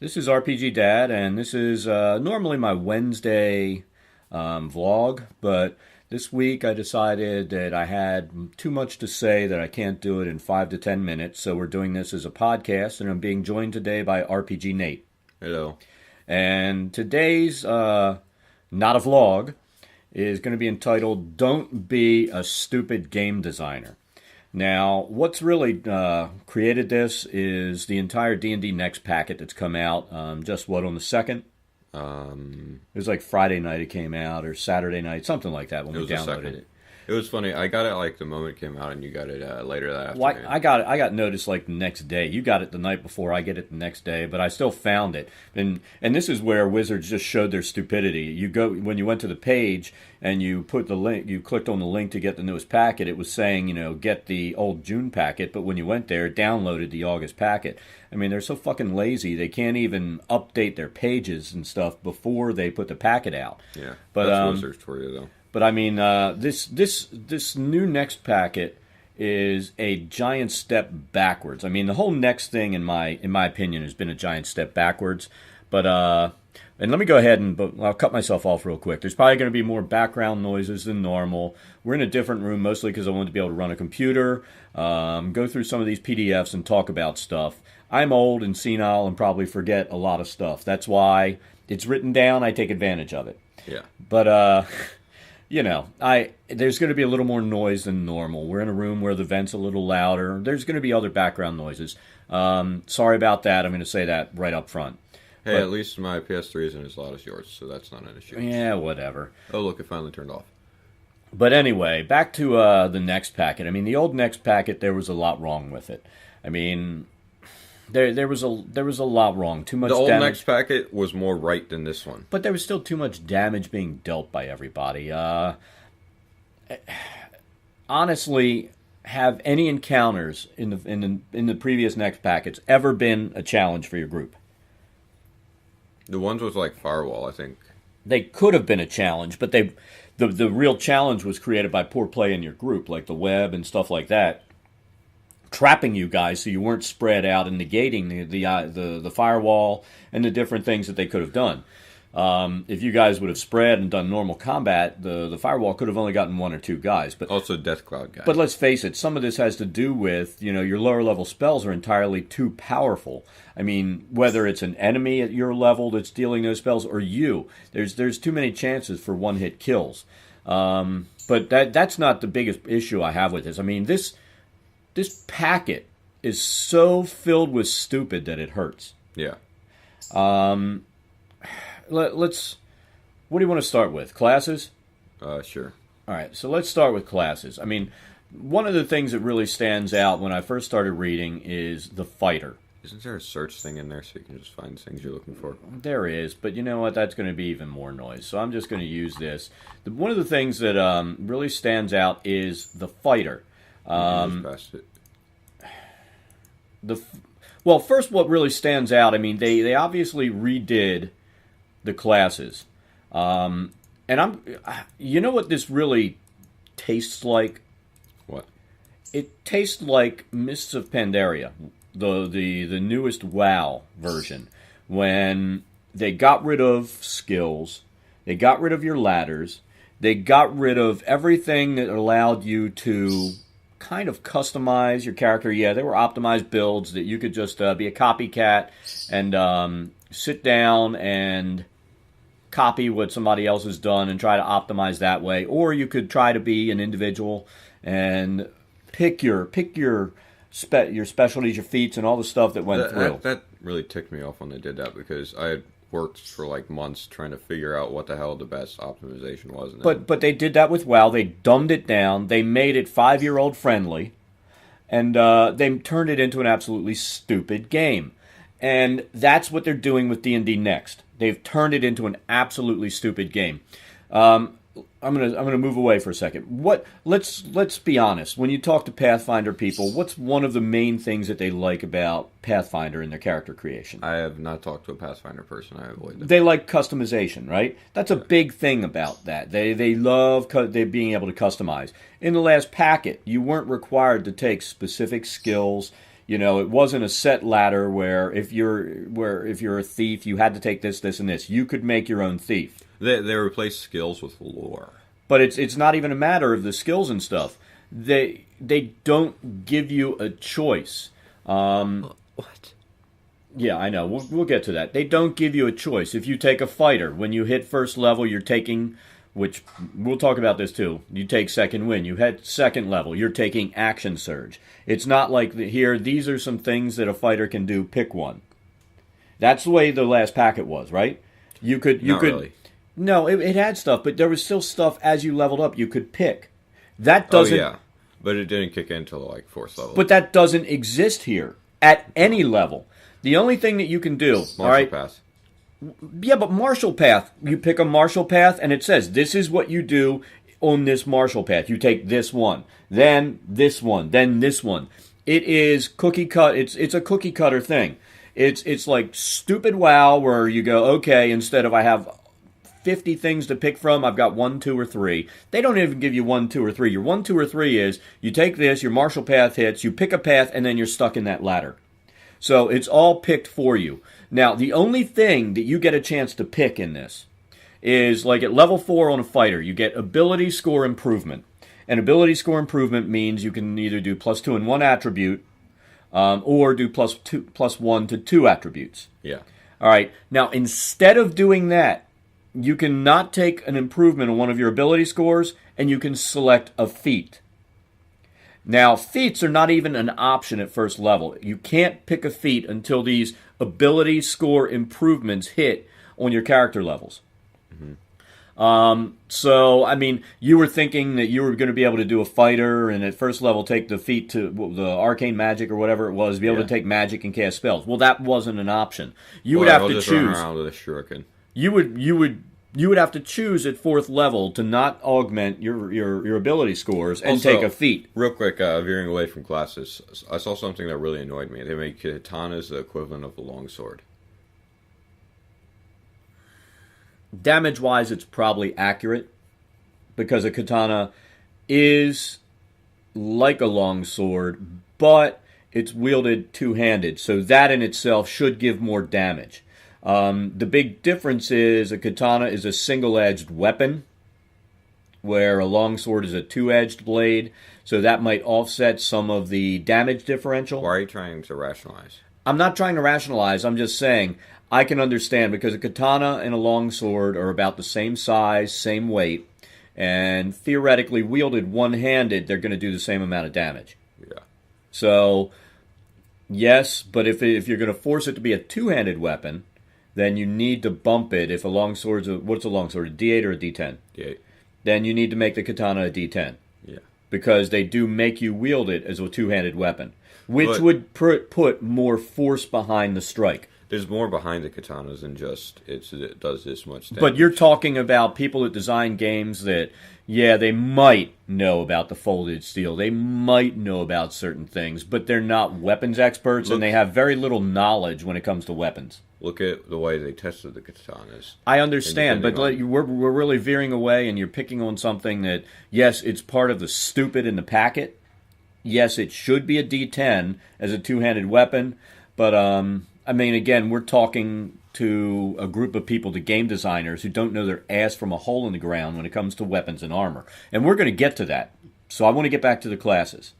This is RPGDad, and this is normally my Wednesday vlog, but this week I decided that I had too much to say that I can't do it in 5 to 10 minutes, so we're doing this as a podcast, and I'm being joined today by RPGNate. Hello. And today's not a vlog is going to be entitled Don't Be a Stupid Game Designer. Now, what's really created this is the entire D&D Next packet that's come out on the 2nd? It was like Friday night it came out, or Saturday night, something like that when we downloaded it. It was funny. I got it like the moment it came out, and you got it later that Well, afternoon. I got notice like the next day. You got it the night before. I get it the next day, but I still found it. And this is where Wizards just showed their stupidity. You go when you went to the page and you put the link. You clicked on the link to get the newest packet. It was saying, get the old June packet. But when you went there, it downloaded the August packet. I mean, they're so fucking lazy. They can't even update their pages and stuff before they put the packet out. Yeah, but that's Wizards for you, though. But I mean, this new Next packet is a giant step backwards. I mean, the whole Next thing, in my opinion, has been a giant step backwards. But and let me go ahead and I'll cut myself off real quick. There's probably going to be more background noises than normal. We're in a different room mostly because I wanted to be able to run a computer, go through some of these PDFs and talk about stuff. I'm old and senile and probably forget a lot of stuff. That's why it's written down. I take advantage of it. Yeah. But there's going to be a little more noise than normal. We're in a room where the vent's a little louder. There's going to be other background noises. Sorry about that. I'm going to say that right up front. Hey, at least my PS3 isn't as loud as yours, so that's not an issue. Yeah, whatever. Oh, look, it finally turned off. But anyway, back to the Next packet. I mean, the old Next packet, there was a lot wrong with it. I mean, there was a lot wrong. Too much. The old damage. Next packet was more right than this one. But there was still too much damage being dealt by everybody. Honestly, have any encounters in the previous Next packets ever been a challenge for your group? The ones with like firewall, I think. They could have been a challenge, but the real challenge was created by poor play in your group, like the web and stuff like that, trapping you guys so you weren't spread out and negating the firewall and the different things that they could have done. If you guys would have spread and done normal combat, the firewall could have only gotten one or two guys. But also Death Cloud guys. But let's face it, some of this has to do with, your lower level spells are entirely too powerful. I mean, whether it's an enemy at your level that's dealing those spells or you, there's too many chances for one-hit kills. But that's not the biggest issue I have with this. I mean, this packet is so filled with stupid that it hurts. Yeah. Let's. What do you want to start with? Classes? Sure. All right, so let's start with classes. I mean, one of the things that really stands out when I first started reading is the fighter. Isn't there a search thing in there so you can just find things you're looking for? There is, but you know what? That's going to be even more noise. So I'm just going to use this. One of the things that really stands out is the fighter. Just past it. Well, first, what really stands out? I mean, they obviously redid the classes, and you know what this really tastes like? What? It tastes like Mists of Pandaria, the newest WoW version, when they got rid of skills, they got rid of your ladders, they got rid of everything that allowed you to kind of customize your character. Yeah, they were optimized builds that you could just be a copycat and sit down and copy what somebody else has done and try to optimize that way. Or you could try to be an individual and pick your specialties, your feats, and all the stuff that went through. That really ticked me off when they did that, because I had worked for like months trying to figure out what the hell the best optimization was. But they did that with WoW. They dumbed it down. They made it 5-year-old friendly, and they turned it into an absolutely stupid game. And that's what they're doing with D&D Next. They've turned it into an absolutely stupid game. I'm gonna move away for a second. Let's be honest. When you talk to Pathfinder people, what's one of the main things that they like about Pathfinder in their character creation? I have not talked to a Pathfinder person. I avoid them. They like customization, right? That's a big thing about that. They love they being able to customize. In the last packet, you weren't required to take specific skills. You know, it wasn't a set ladder where if you're a thief, you had to take this, this, and this. You could make your own thief. They replace skills with lore. But it's not even a matter of the skills and stuff. They don't give you a choice. What? Yeah, I know. We'll get to that. They don't give you a choice. If you take a fighter, when you hit first level, you're taking, which we'll talk about this too. You take second win. You hit second level, you're taking action surge. It's not like here. These are some things that a fighter can do. Pick one. That's the way the last packet was, right? You could. Really. No, it had stuff, but there was still stuff as you leveled up you could pick. That doesn't. Oh yeah, but it didn't kick in until like 4th level. But that doesn't exist here at any level. The only thing that you can do, all right? Path. Yeah, but martial path. You pick a martial path, and it says this is what you do on this martial path. You take this one, then this one, then this one. It is cookie cut. It's a cookie cutter thing. It's like stupid WoW where you go, okay, instead of I have 50 things to pick from, I've got 1, 2, or 3. They don't even give you 1, 2, or 3. Your 1, 2, or 3 is you take this, your martial path hits, you pick a path, and then you're stuck in that ladder. So it's all picked for you. Now, the only thing that you get a chance to pick in this is like at level 4 on a fighter, you get ability score improvement. And ability score improvement means you can either do +2 in one attribute or do +1 to 2 attributes. Yeah. All right. Now, instead of doing that, you can not take an improvement on one of your ability scores, and you can select a feat. Now, feats are not even an option at first level. You can't pick a feat until these ability score improvements hit on your character levels. So, I mean, you were thinking that you were going to be able to do a fighter and at first level take the feat to the arcane magic or whatever it was, be able to take magic and cast spells. Well, that wasn't an option. You would have to just choose. Run around with a shuriken. You would have to choose at 4th level to not augment your ability scores and Also, take a feat. Real quick, veering away from classes, I saw something that really annoyed me. They make katanas the equivalent of a longsword. Damage-wise, it's probably accurate because a katana is like a longsword, but it's wielded two-handed, so that in itself should give more damage. The big difference is a katana is a single-edged weapon, where a longsword is a two-edged blade, so that might offset some of the damage differential. Why are you trying to rationalize? I'm not trying to rationalize, I'm just saying I can understand because a katana and a longsword are about the same size, same weight, and theoretically wielded one-handed, they're going to do the same amount of damage. Yeah. So, yes, but if you're going to force it to be a two-handed weapon, then you need to bump it. If a longsword's what's a longsword, a D8 or a D10? D8. Then you need to make the katana a D10. Yeah. Because they do make you wield it as a two-handed weapon, which would put more force behind the strike. There's more behind the katanas than just it does this much damage. But you're talking about people that design games that, yeah, they might know about the folded steel. They might know about certain things, but they're not weapons experts, and they have very little knowledge when it comes to weapons. Look at the way they tested the katanas. I understand, but we're really veering away, and you're picking on something that, yes, it's part of the stupid in the packet. Yes, it should be a D10 as a two-handed weapon, but I mean, again, we're talking to a group of people, the game designers, who don't know their ass from a hole in the ground when it comes to weapons and armor. And we're going to get to that. So I want to get back to the classes.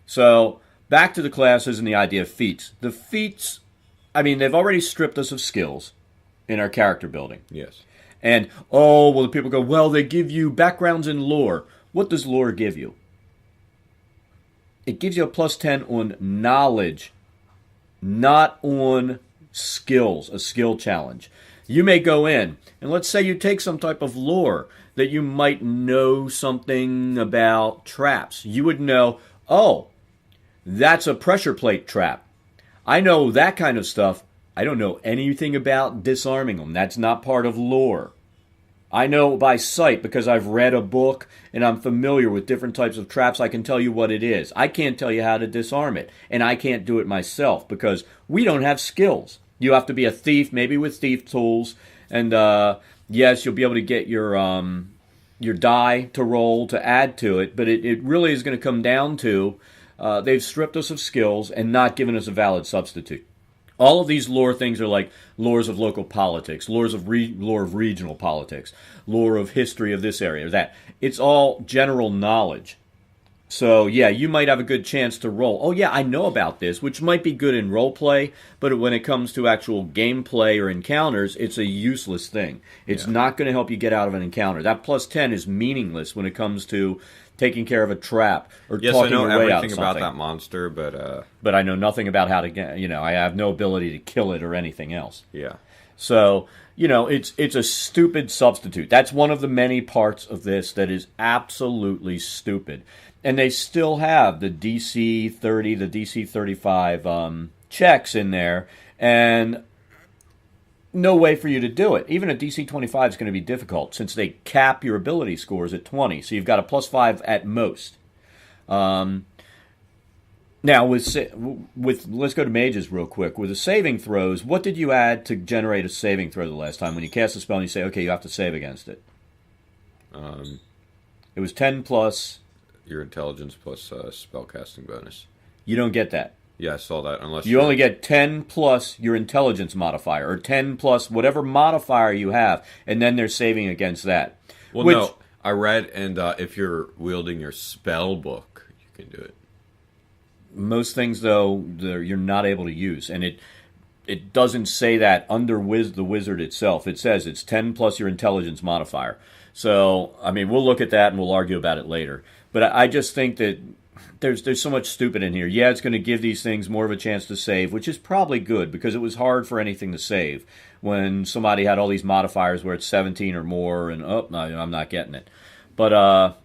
So, back to the classes and the idea of feats. The feats, I mean, they've already stripped us of skills in our character building. Yes. And, the people go, well, they give you backgrounds in lore. What does lore give you? It gives you a +10 on knowledge, not on skills, a skill challenge. You may go in, and let's say you take some type of lore that you might know something about traps. You would know, that's a pressure plate trap. I know that kind of stuff. I don't know anything about disarming them. That's not part of lore. I know by sight because I've read a book and I'm familiar with different types of traps. I can tell you what it is. I can't tell you how to disarm it, and I can't do it myself because we don't have skills. You have to be a thief, maybe with thief tools, and yes, you'll be able to get your die to roll to add to it, but it really is going to come down to they've stripped us of skills and not given us a valid substitute. All of these lore things are like lores of local politics, lore of regional politics, lore of history of this area or that. It's all general knowledge. So, yeah, you might have a good chance to roll. Oh, yeah, I know about this, which might be good in role play, but when it comes to actual gameplay or encounters, it's a useless thing. It's not going to help you get out of an encounter. That plus 10 is meaningless when it comes to taking care of a trap or talking your way out of something. Yes, I know everything about that monster, but I know nothing about how to get, I have no ability to kill it or anything else. Yeah. So, it's a stupid substitute. That's one of the many parts of this that is absolutely stupid. And they still have the DC 30, the DC 35 checks in there, and no way for you to do it. Even a DC 25 is going to be difficult since they cap your ability scores at 20. So you've got a +5 at most. Now, with let's go to mages real quick. With the saving throws, what did you add to generate a saving throw the last time? When you cast a spell and you say, okay, you have to save against it. It was 10 plus... your intelligence plus spellcasting bonus. You don't get that. Yeah, I saw that. Unless you only get 10 plus your intelligence modifier, or 10 plus whatever modifier you have, and then they're saving against that. Well, no, I read, and if you're wielding your spell book, you can do it. Most things, though, you're not able to use, and it doesn't say that under the wizard itself. It says it's 10 plus your intelligence modifier. So, I mean, we'll look at that and we'll argue about it later. But I just think that there's so much stupid in here. Yeah, it's going to give these things more of a chance to save, which is probably good because it was hard for anything to save when somebody had all these modifiers where it's 17 or more, and no, I'm not getting it. But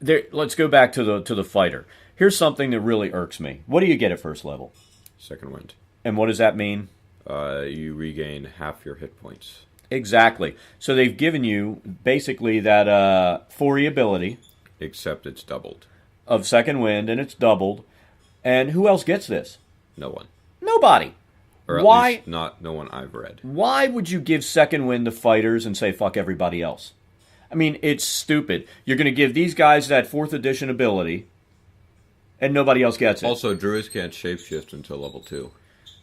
let's go back to the fighter. Here's something that really irks me. What do you get at first level? Second wind. And what does that mean? You regain half your hit points. Exactly. So they've given you basically that 4E ability. Except it's doubled. Of second wind, and it's doubled. And who else gets this? No one. Nobody. Or at least no one I've read. Why would you give second wind to fighters and say fuck everybody else? I mean, it's stupid. You're going to give these guys that 4th edition ability, and nobody else gets it. Also, druids can't shapeshift until level 2.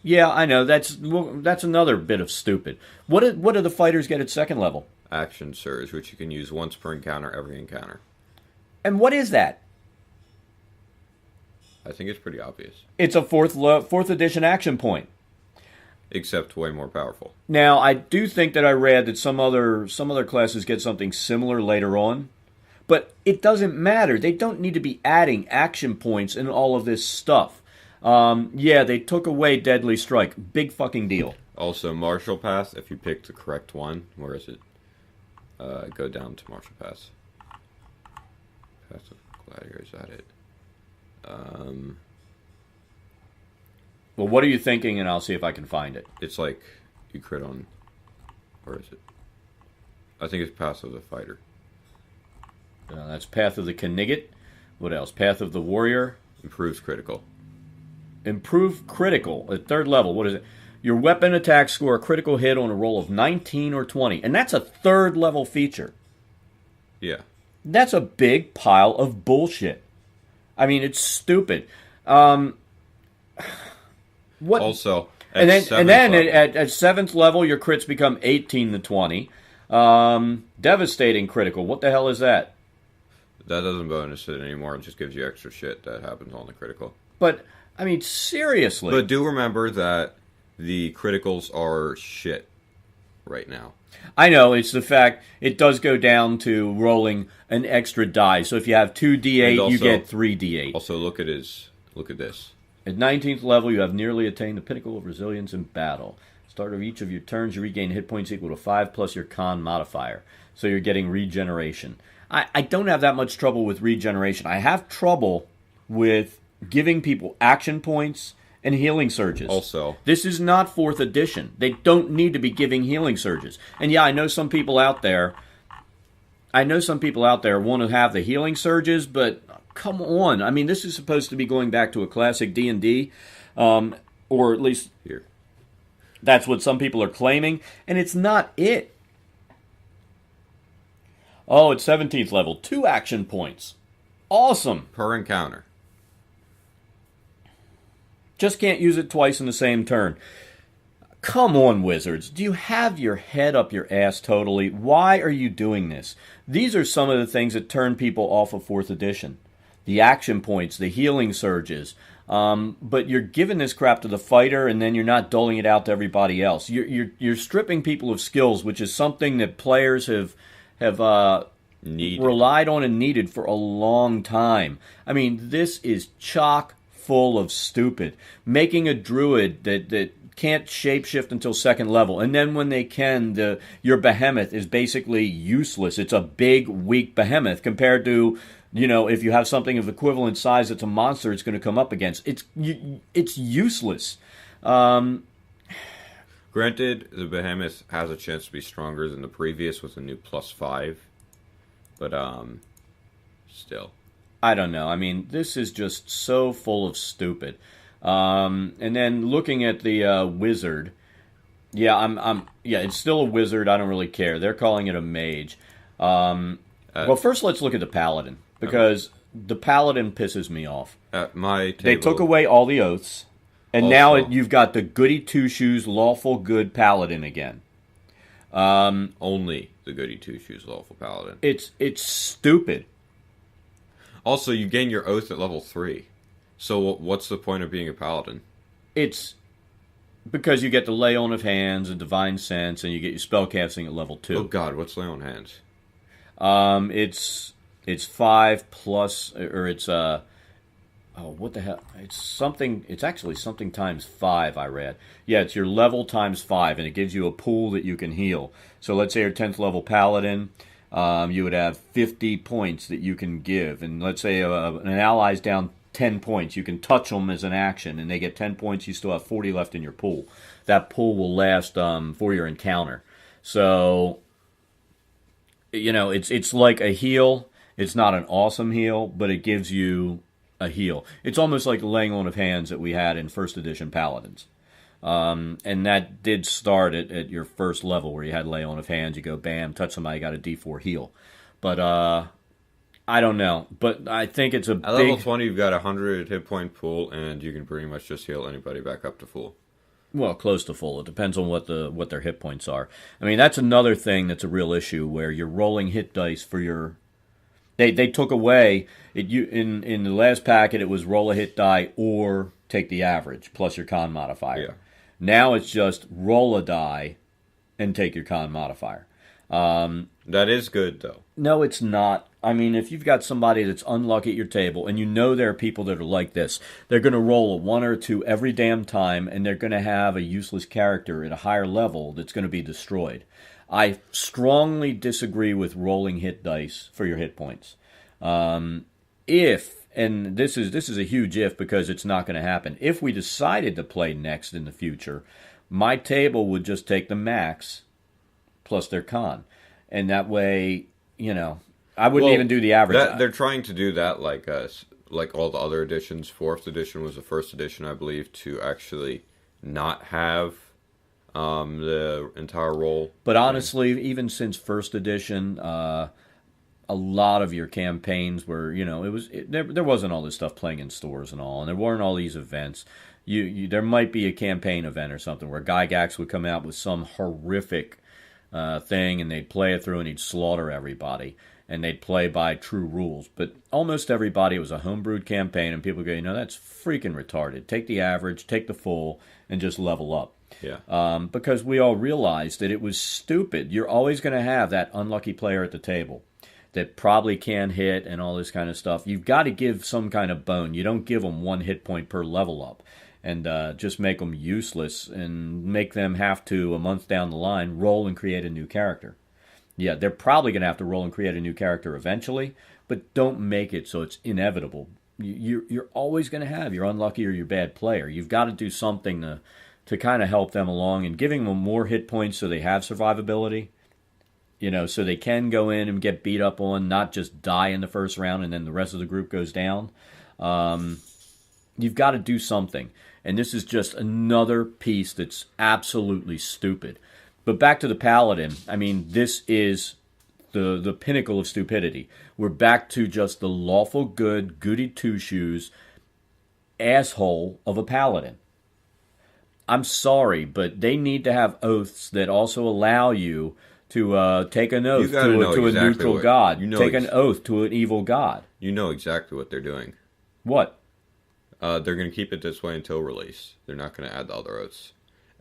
Yeah, I know. That's another bit of stupid. What do the fighters get at second level? Action surge, which you can use once per encounter, every encounter. And what is that? I think it's pretty obvious. It's a 4th edition action point. Except way more powerful. Now, I do think that I read that some other classes get something similar later on. But it doesn't matter. They don't need to be adding action points and all of this stuff. Yeah, they took away Deadly Strike. Big fucking deal. Also, Martial Pass, if you pick the correct one, where is it? Go down to Martial Pass. Pass of Gladiator, is that it? Well, what are you thinking? And I'll see if I can find it. It's like you crit on... Where is it? I think it's Path of the Fighter. That's Path of the Knigget. What else? Path of the Warrior. Improves critical. Improve critical at 3rd level. What is it? Your weapon attacks score a critical hit on a roll of 19 or 20. And that's a 3rd level feature. Yeah. That's a big pile of bullshit. I mean, it's stupid. What? Also, and then at 7th level, your crits become 18 to 20. Devastating critical. What the hell is that? That doesn't bonus it anymore. It just gives you extra shit that happens on the critical. But, I mean, seriously. But do remember that the criticals are shit right now. I know, it's the fact it does go down to rolling an extra die. So if you have 2d8, also, you get 3d8. Also, look at this. At 19th level, you have nearly attained the pinnacle of resilience in battle. Start of each of your turns, you regain hit points equal to 5 plus your con modifier. So you're getting regeneration. I don't have that much trouble with regeneration. I have trouble with giving people action points and healing surges. Also, this is not 4th edition. They don't need to be giving healing surges. And yeah, I know some people out there want to have the healing surges, but come on. I mean, this is supposed to be going back to a classic D&D, or at least here. That's what some people are claiming, and it's not it. Oh, it's 17th level. 2 action points. Awesome. Per encounter. Just can't use it twice in the same turn. Come on, Wizards. Do you have your head up your ass totally? Why are you doing this? These are some of the things that turn people off of 4th edition. The action points, the healing surges. But you're giving this crap to the fighter, and then you're not doling it out to everybody else. You're stripping people of skills, which is something that players have relied on and needed for a long time. I mean, this is chock full of stupid. Making a druid that can't shapeshift until 2nd level, and then when they can, your behemoth is basically useless. It's a big, weak behemoth compared to, if you have something of equivalent size that's a monster it's going to come up against. It's useless. Granted, the behemoth has a chance to be stronger than the previous with a new +5, but still. I don't know. I mean, this is just so full of stupid. And then looking at the wizard, it's still a wizard. I don't really care. They're calling it a mage. Well, first let's look at the paladin, because the paladin pisses me off. At my table, they took away all the oaths, and now you've got the goody two shoes, lawful good paladin again. Only the goody two shoes, lawful paladin. It's stupid. Also, you gain your oath at level 3. So what's the point of being a paladin? It's because you get the lay on of hands and divine sense, and you get your spellcasting at level 2. Oh God, what's lay on hands? It's 5 plus, or it's what the hell? It's something. It's actually something times 5. I read. Yeah, it's your level times 5, and it gives you a pool that you can heal. So let's say you're 10th level paladin. You would have 50 points that you can give, and let's say an ally's down 10 points. You can touch them as an action, and they get 10 points. You still have 40 left in your pool. That pool will last for your encounter. So, it's like a heal. It's not an awesome heal, but it gives you a heal. It's almost like the laying on of hands that we had in 1st edition Paladins. And that did start at your first level where you had lay on of hands. You go, bam, touch somebody, got a D4 heal. But, I don't know, but I think it's At level 20, you've got a 100 hit point pool, and you can pretty much just heal anybody back up to full. Well, close to full. It depends on what their hit points are. I mean, that's another thing that's a real issue, where you're rolling hit dice for your... They took away... in the last packet, it was roll a hit die or take the average, plus your con modifier. Yeah. Now it's just roll a die and take your con modifier. That is good, though. No, it's not. I mean, if you've got somebody that's unlucky at your table, and there are people that are like this, they're going to roll a 1 or 2 every damn time, and they're going to have a useless character at a higher level that's going to be destroyed. I strongly disagree with rolling hit dice for your hit points. If, and this is a huge if because it's not going to happen, if we decided to play Next in the future, my table would just take the max plus their con. And that way, I wouldn't even do the average. They're trying to do that like all the other editions. 4th edition was the first edition, I believe, to actually not have the entire roll. But honestly, even since 1st edition, a lot of your campaigns were, there wasn't all this stuff playing in stores and all, and there weren't all these events. There might be a campaign event or something where Gygax would come out with some horrific thing, and they'd play it through, and he'd slaughter everybody, and they'd play by true rules. But almost everybody, it was a homebrewed campaign, and people go, that's freaking retarded. Take the average, take the full, and just level up. Yeah. Because we all realized that it was stupid. You're always going to have that unlucky player at the table that probably can hit and all this kind of stuff. You've got to give some kind of bone. You don't give them 1 hit point per level up and just make them useless and make them have to, a month down the line, roll and create a new character. Yeah, they're probably going to have to roll and create a new character eventually, but don't make it so it's inevitable. You're always going to have your unlucky or your bad player. You've got to do something to kind of help them along, and giving them more hit points so they have survivability, so they can go in and get beat up on, not just die in the first round and then the rest of the group goes down. You've got to do something. And this is just another piece that's absolutely stupid. But back to the Paladin, I mean, this is the pinnacle of stupidity. We're back to just the lawful good, goody two-shoes, asshole of a paladin. I'm sorry, but they need to have oaths that also allow you to take an oath to a neutral god. Take an oath to an evil god. You know exactly what they're doing. What? They're going to keep it this way until release. They're not going to add the other oaths.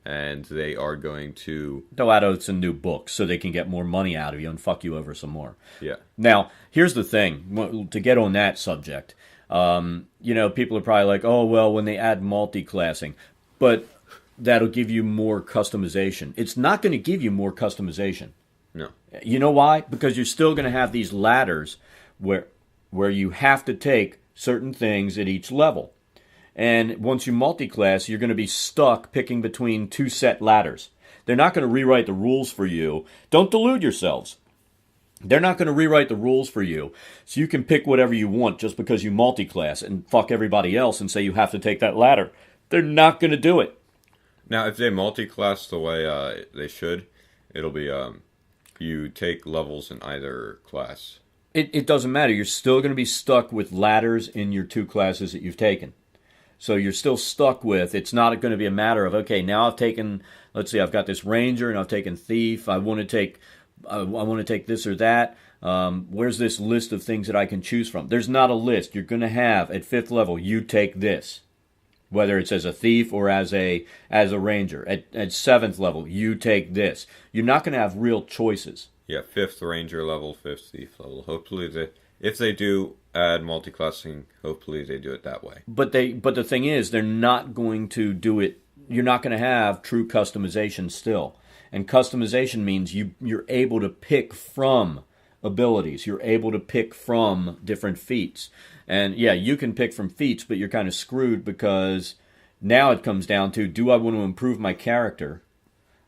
And they are going to... They'll add oaths in new books so they can get more money out of you and fuck you over some more. Yeah. Now, here's the thing. To get on that subject, people are probably like, oh, well, when they add multi-classing. But that'll give you more customization. It's not going to give you more customization. No. You know why? Because you're still going to have these ladders where you have to take certain things at each level. And once you multi-class, you're going to be stuck picking between two set ladders. They're not going to rewrite the rules for you. Don't delude yourselves. They're not going to rewrite the rules for you. So you can pick whatever you want just because you multi-class and fuck everybody else and say you have to take that ladder. They're not going to do it. Now, if they multi-class the way they should, it'll be you take levels in either class. It doesn't matter. You're still going to be stuck with ladders in your two classes that you've taken. So you're still stuck with, it's not going to be a matter of, okay, now I've taken, let's see, I've got this ranger and I've taken thief. I want to take this or that. Where's this list of things that I can choose from? There's not a list. You're going to have, at 5th level, you take this. Whether it's as a thief or as a ranger. At 7th level, you take this. You're not going to have real choices. Yeah, 5th ranger level, 5th thief level. Hopefully, if they do add multi-classing, hopefully they do it that way. But the thing is, they're not going to do it. You're not going to have true customization still. And customization means you're able to pick from abilities. You're able to pick from different feats. And yeah, you can pick from feats, but you're kind of screwed because now it comes down to, do I want to improve my character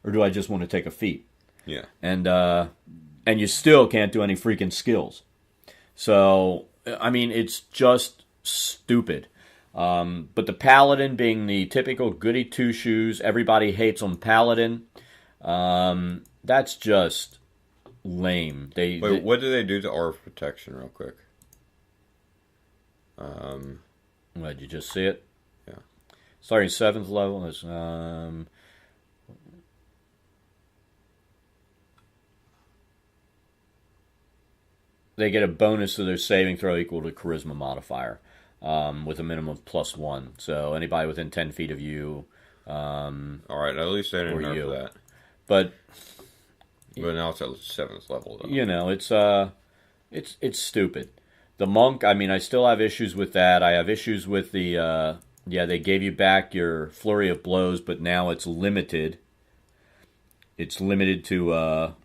or do I just want to take a feat? Yeah. And you still can't do any freaking skills. So, I mean, it's just stupid. But the Paladin being the typical goody two-shoes, everybody hates on Paladin, that's just lame. Wait, what do they do to our protection real quick? Did you just see it? Yeah. Starting 7th level is they get a bonus to their saving throw equal to charisma modifier, with a minimum of +1. So anybody within 10 feet of you. All right, at least they didn't nerf that. But now it's at 7th level, though. You know, it's stupid. The monk, I mean, I still have issues with that. I have issues with the, they gave you back your flurry of blows, but now it's limited. It's limited to, how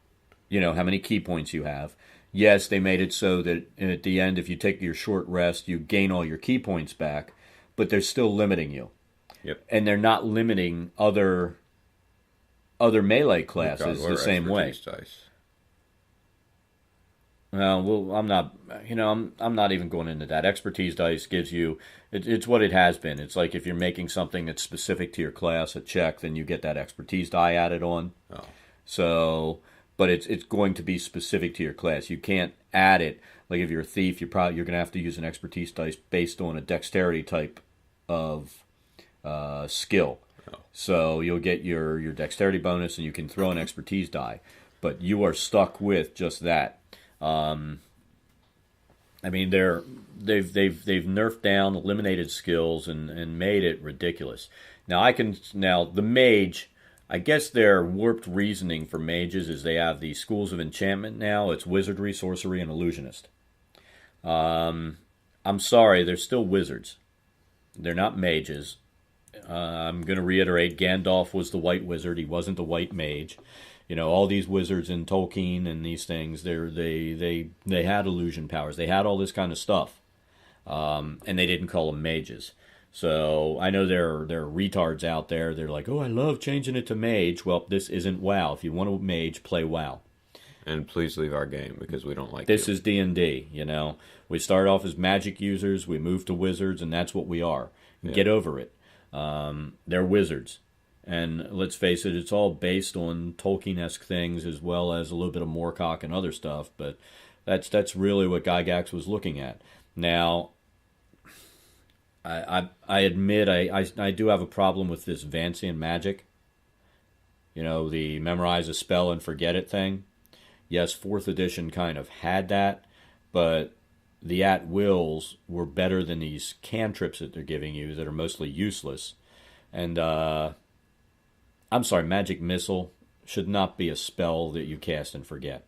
many key points you have. Yes, they made it so that at the end, if you take your short rest, you gain all your key points back, but they're still limiting you. Yep. And they're not limiting other melee classes the same way. Dice. Well, I'm not. I'm not even going into that. Expertise dice gives you. It's what it has been. It's like if you're making something that's specific to your class, a check, then you get that expertise die added on. Oh. So, but it's going to be specific to your class. You can't add it. Like if you're a thief, you're going to have to use an expertise dice based on a dexterity type of skill. Oh. So you'll get your dexterity bonus, and you can throw an expertise die, but you are stuck with just that. I mean, they've nerfed down, eliminated skills, and made it ridiculous. Now the mage. I guess their warped reasoning for mages is they have the schools of enchantment now. It's wizardry, sorcery, and illusionist. I'm sorry, they're still wizards. They're not mages. I'm going to reiterate, Gandalf was the white wizard. He wasn't the white mage. All these wizards in Tolkien and these things, they had illusion powers. They had all this kind of stuff. And they didn't call them mages. So I know there are retards out there. They're like, oh, I love changing it to mage. Well, this isn't WoW. If you want a mage, play WoW. And please leave our game because we don't like this. This is D&D, We started off as magic users. We moved to wizards, and that's what we are. Yeah. Get over it. They're wizards. And let's face it, it's all based on Tolkien-esque things as well as a little bit of Moorcock and other stuff. But that's really what Gygax was looking at. Now, I admit I do have a problem with this Vancian magic. You know, the memorize a spell and forget it thing. Yes, 4th edition kind of had that, but the at-wills were better than these cantrips that they're giving you that are mostly useless. And, I'm sorry, Magic Missile should not be a spell that you cast and forget.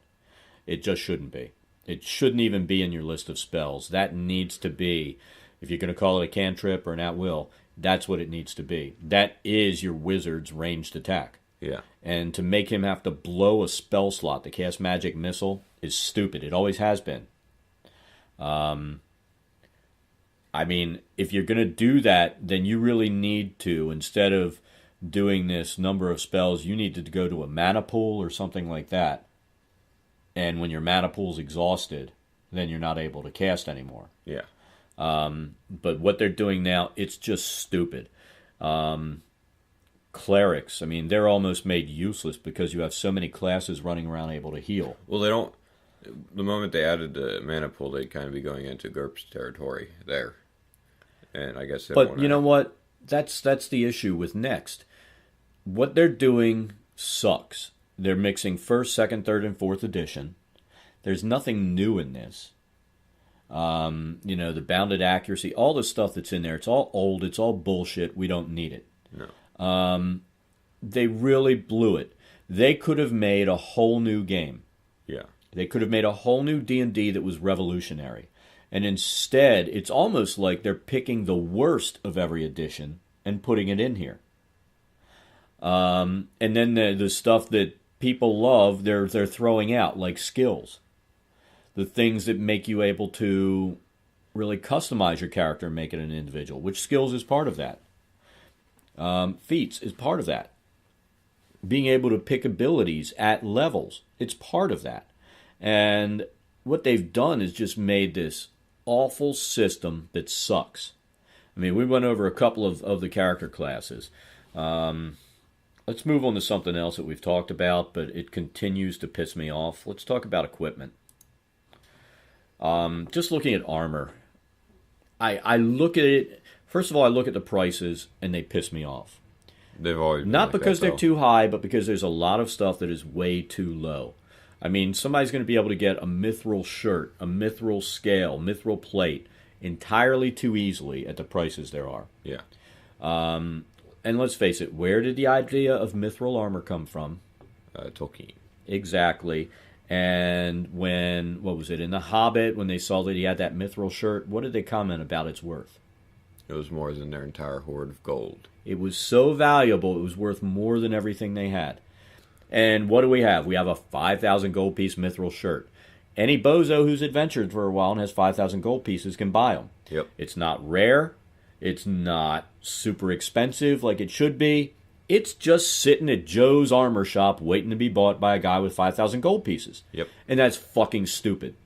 It just shouldn't be. It shouldn't even be in your list of spells. That needs to be, if you're going to call it a cantrip or an at-will, that's what it needs to be. That is your wizard's ranged attack. Yeah. And to make him have to blow a spell slot to cast Magic Missile is stupid. It always has been. I mean, if you're going to do that, then you really need to, instead of doing this number of spells, you need to go to a mana pool or something like that. And when your mana pool's exhausted, then you're not able to cast anymore. Yeah. But what they're doing now, it's just stupid. Clerics, I mean, they're almost made useless because you have so many classes running around able to heal. Well, they don't. The moment they added the mana pool, they'd kind of be going into GURPS territory there. And I guess they But you know what? That's the issue with Next. What they're doing sucks. They're mixing 1st, 2nd, 3rd, and 4th edition. There's nothing new in this. You know, the bounded accuracy, all the stuff that's in there, it's all old, it's all bullshit. We don't need it. No. They really blew it. They could have made a whole new game. Yeah. They could have made a whole new D&D that was revolutionary. And instead, it's almost like they're picking the worst of every edition and putting it in here. And then the stuff that people love, they're throwing out, like skills. The things that make you able to really customize your character and make it an individual, which skills is part of that. Feats is part of that. Being able to pick abilities at levels, it's part of that. And what they've done is just made this awful system that sucks. I mean, we went over a couple of the character classes. Let's move on to something else that we've talked about, but it continues to piss me off. Let's talk about equipment. Just looking at armor. I look at it, first of all, I look at the prices, and they piss me off. They've always been Not like because that, they're too high, but because there's a lot of stuff that is way too low. I mean, somebody's going to be able to get a mithril shirt, a mithril scale, mithril plate entirely too easily at the prices there are. Yeah. And let's face it, where did the idea of mithril armor come from? Tolkien. Exactly. And when, what was it, in The Hobbit, when they saw that he had that mithril shirt, what did they comment about its worth? It was more than their entire hoard of gold. It was so valuable, it was worth more than everything they had. And what do we have? We have a 5,000 gold piece mithril shirt. Any bozo who's adventured for a while and has 5,000 gold pieces can buy them. Yep. It's not rare. It's not super expensive like it should be. It's just sitting at Joe's armor shop waiting to be bought by a guy with 5,000 gold pieces. Yep. And that's fucking stupid.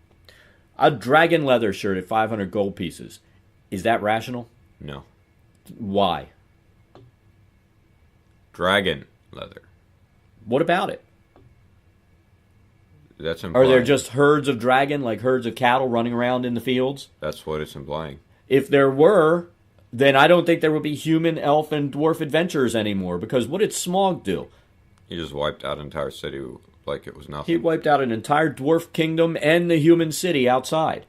A dragon leather shirt at 500 gold pieces. Is that rational? No. Why? Dragon leather. What about it? That's implying. Are there just herds of dragon, like herds of cattle running around in the fields? That's what it's implying. If there were, then I don't think there would be human, elf, and dwarf adventurers anymore, because what did Smaug do? He just wiped out an entire city like it was nothing. He wiped out an entire dwarf kingdom and the human city outside.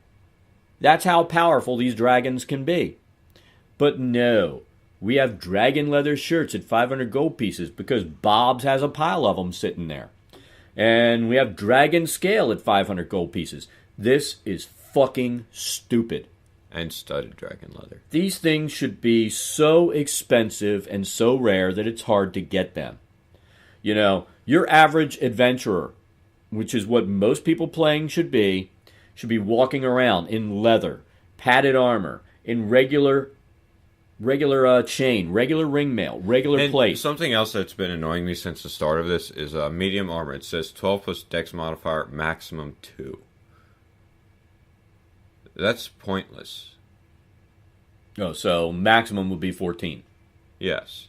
That's how powerful these dragons can be. But no, we have dragon leather shirts at 500 gold pieces because Bob's has a pile of them sitting there. And we have dragon scale at 500 gold pieces. This is fucking stupid. And studded dragon leather. These things should be so expensive and so rare that it's hard to get them. You know, your average adventurer, which is what most people playing should be walking around in leather, padded armor, in regular chain, regular ring mail, regular plate. Something else that's been annoying me since the start of this is medium armor. It says 12 plus dex modifier, maximum 2. That's pointless. Oh, so maximum would be 14. Yes.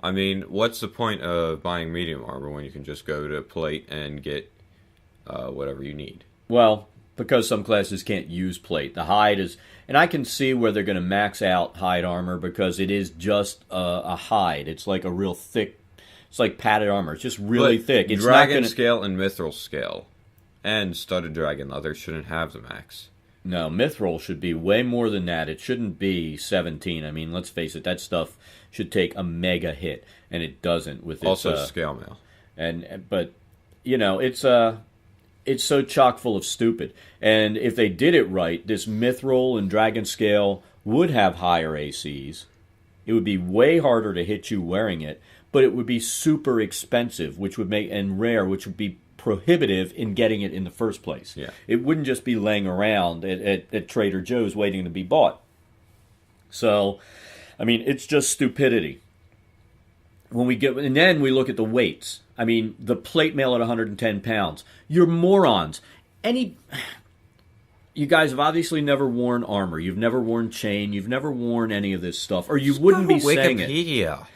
I mean, what's the point of buying medium armor when you can just go to plate and get whatever you need? Well, because some classes can't use plate. The hide is, and I can see where they're going to max out hide armor because it is just a hide. It's like a real thick, it's like padded armor. It's just really thick. It's dragon not gonna... scale and mithril scale and studded dragon leather shouldn't have the max. No, mithril should be way more than that. It shouldn't be 17. I mean, let's face it, that stuff should take a mega hit, and it doesn't with its... Also scale mail. But, you know, it's so chock full of stupid. And if they did it right, this mithril and dragon scale would have higher ACs. It would be way harder to hit you wearing it, but it would be super expensive, which would make, and rare, which would be prohibitive in getting it in the first place. Yeah. It wouldn't just be laying around at Trader Joe's waiting to be bought. So, I mean, it's just stupidity. And then we look at the weights. I mean, the plate mail at 110 pounds. You're morons. You guys have obviously never worn armor. You've never worn chain. You've never worn any of this stuff. Or you wouldn't be saying it. Wikipedia.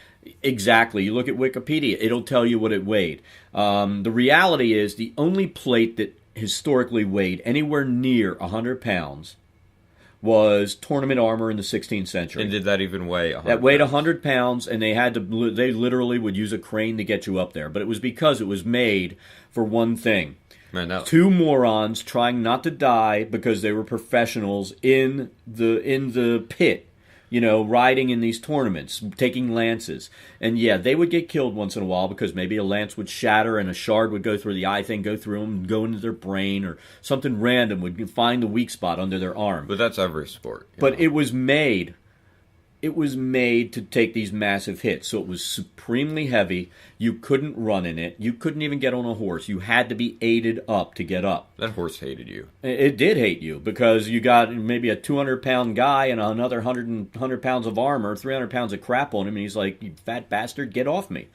Exactly. You look at Wikipedia, it'll tell you what it weighed. The reality is the only plate that historically weighed anywhere near 100 pounds was tournament armor in the 16th century. And did that even weigh 100 That weighed pounds? 100 pounds, and they literally would use a crane to get you up there. But it was because it was made for one thing. Man, no. Two morons trying not to die because they were professionals in the pit, you know, riding in these tournaments, taking lances. And yeah, they would get killed once in a while because maybe a lance would shatter and a shard would go through the eye thing, go through them, and go into their brain, or something random would find the weak spot under their arm. But that's every sport. But it was made to take these massive hits. So it was supremely heavy. You couldn't run in it. You couldn't even get on a horse. You had to be aided up to get up. That horse hated you. It did hate you because you got maybe a 200-pound guy and another 100 pounds of armor, 300 pounds of crap on him, and he's like, "You fat bastard, get off me."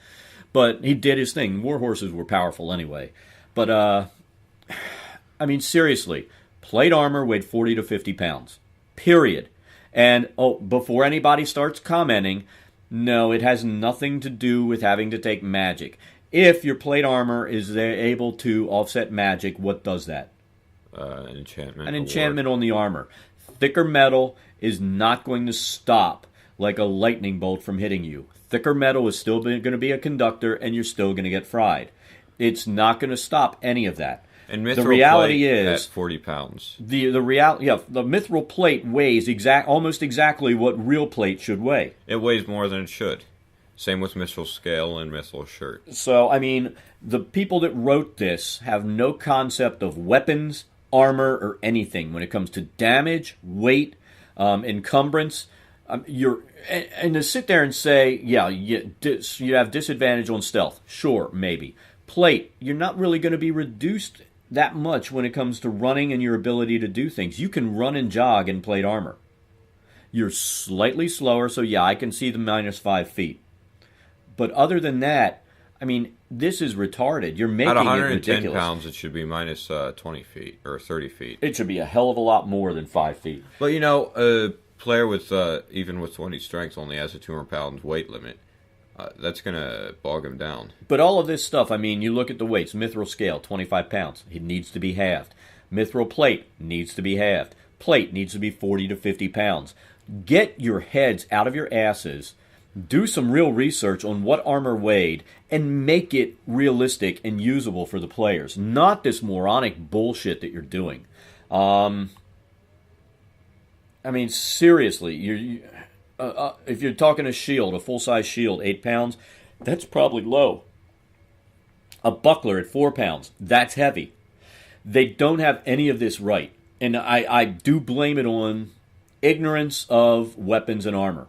But he did his thing. War horses were powerful anyway. But, I mean, seriously, plate armor weighed 40 to 50 pounds. Period. And, before anybody starts commenting, no, it has nothing to do with having to take magic. If your plate armor is able to offset magic, what does that? An enchantment. An enchantment on the armor. Thicker metal is not going to stop like a lightning bolt from hitting you. Thicker metal is still going to be a conductor, and you're still going to get fried. It's not going to stop any of that. And mithril the reality plate is at 40 pounds. The mithril plate weighs almost exactly what real plate should weigh. It weighs more than it should. Same with mithril scale and mithril shirt. So, I mean, the people that wrote this have no concept of weapons, armor, or anything when it comes to damage, weight, encumbrance. And to sit there and say, yeah, you have disadvantage on stealth. Sure, maybe. Plate, you're not really going to be reduced that much when it comes to running and your ability to do things. You can run and jog in plate armor. You're slightly slower, so yeah, I can see the minus 5 feet. But other than that, I mean, this is retarded. You're making at it 110 ridiculous. pounds, it should be minus 20 feet or 30 feet. It should be a hell of a lot more than 5 feet. But, you know, a player with, even with 20 strength only has a 200-pound weight limit. That's going to bog him down. But all of this stuff, I mean, you look at the weights. Mithril scale, 25 pounds. It needs to be halved. Mithril plate needs to be halved. Plate needs to be 40 to 50 pounds. Get your heads out of your asses. Do some real research on what armor weighed and make it realistic and usable for the players. Not this moronic bullshit that you're doing. I mean, seriously, if you're talking a shield, a full-size shield, 8 pounds, that's probably low. A buckler at 4 pounds, that's heavy. They don't have any of this right. And I do blame it on ignorance of weapons and armor.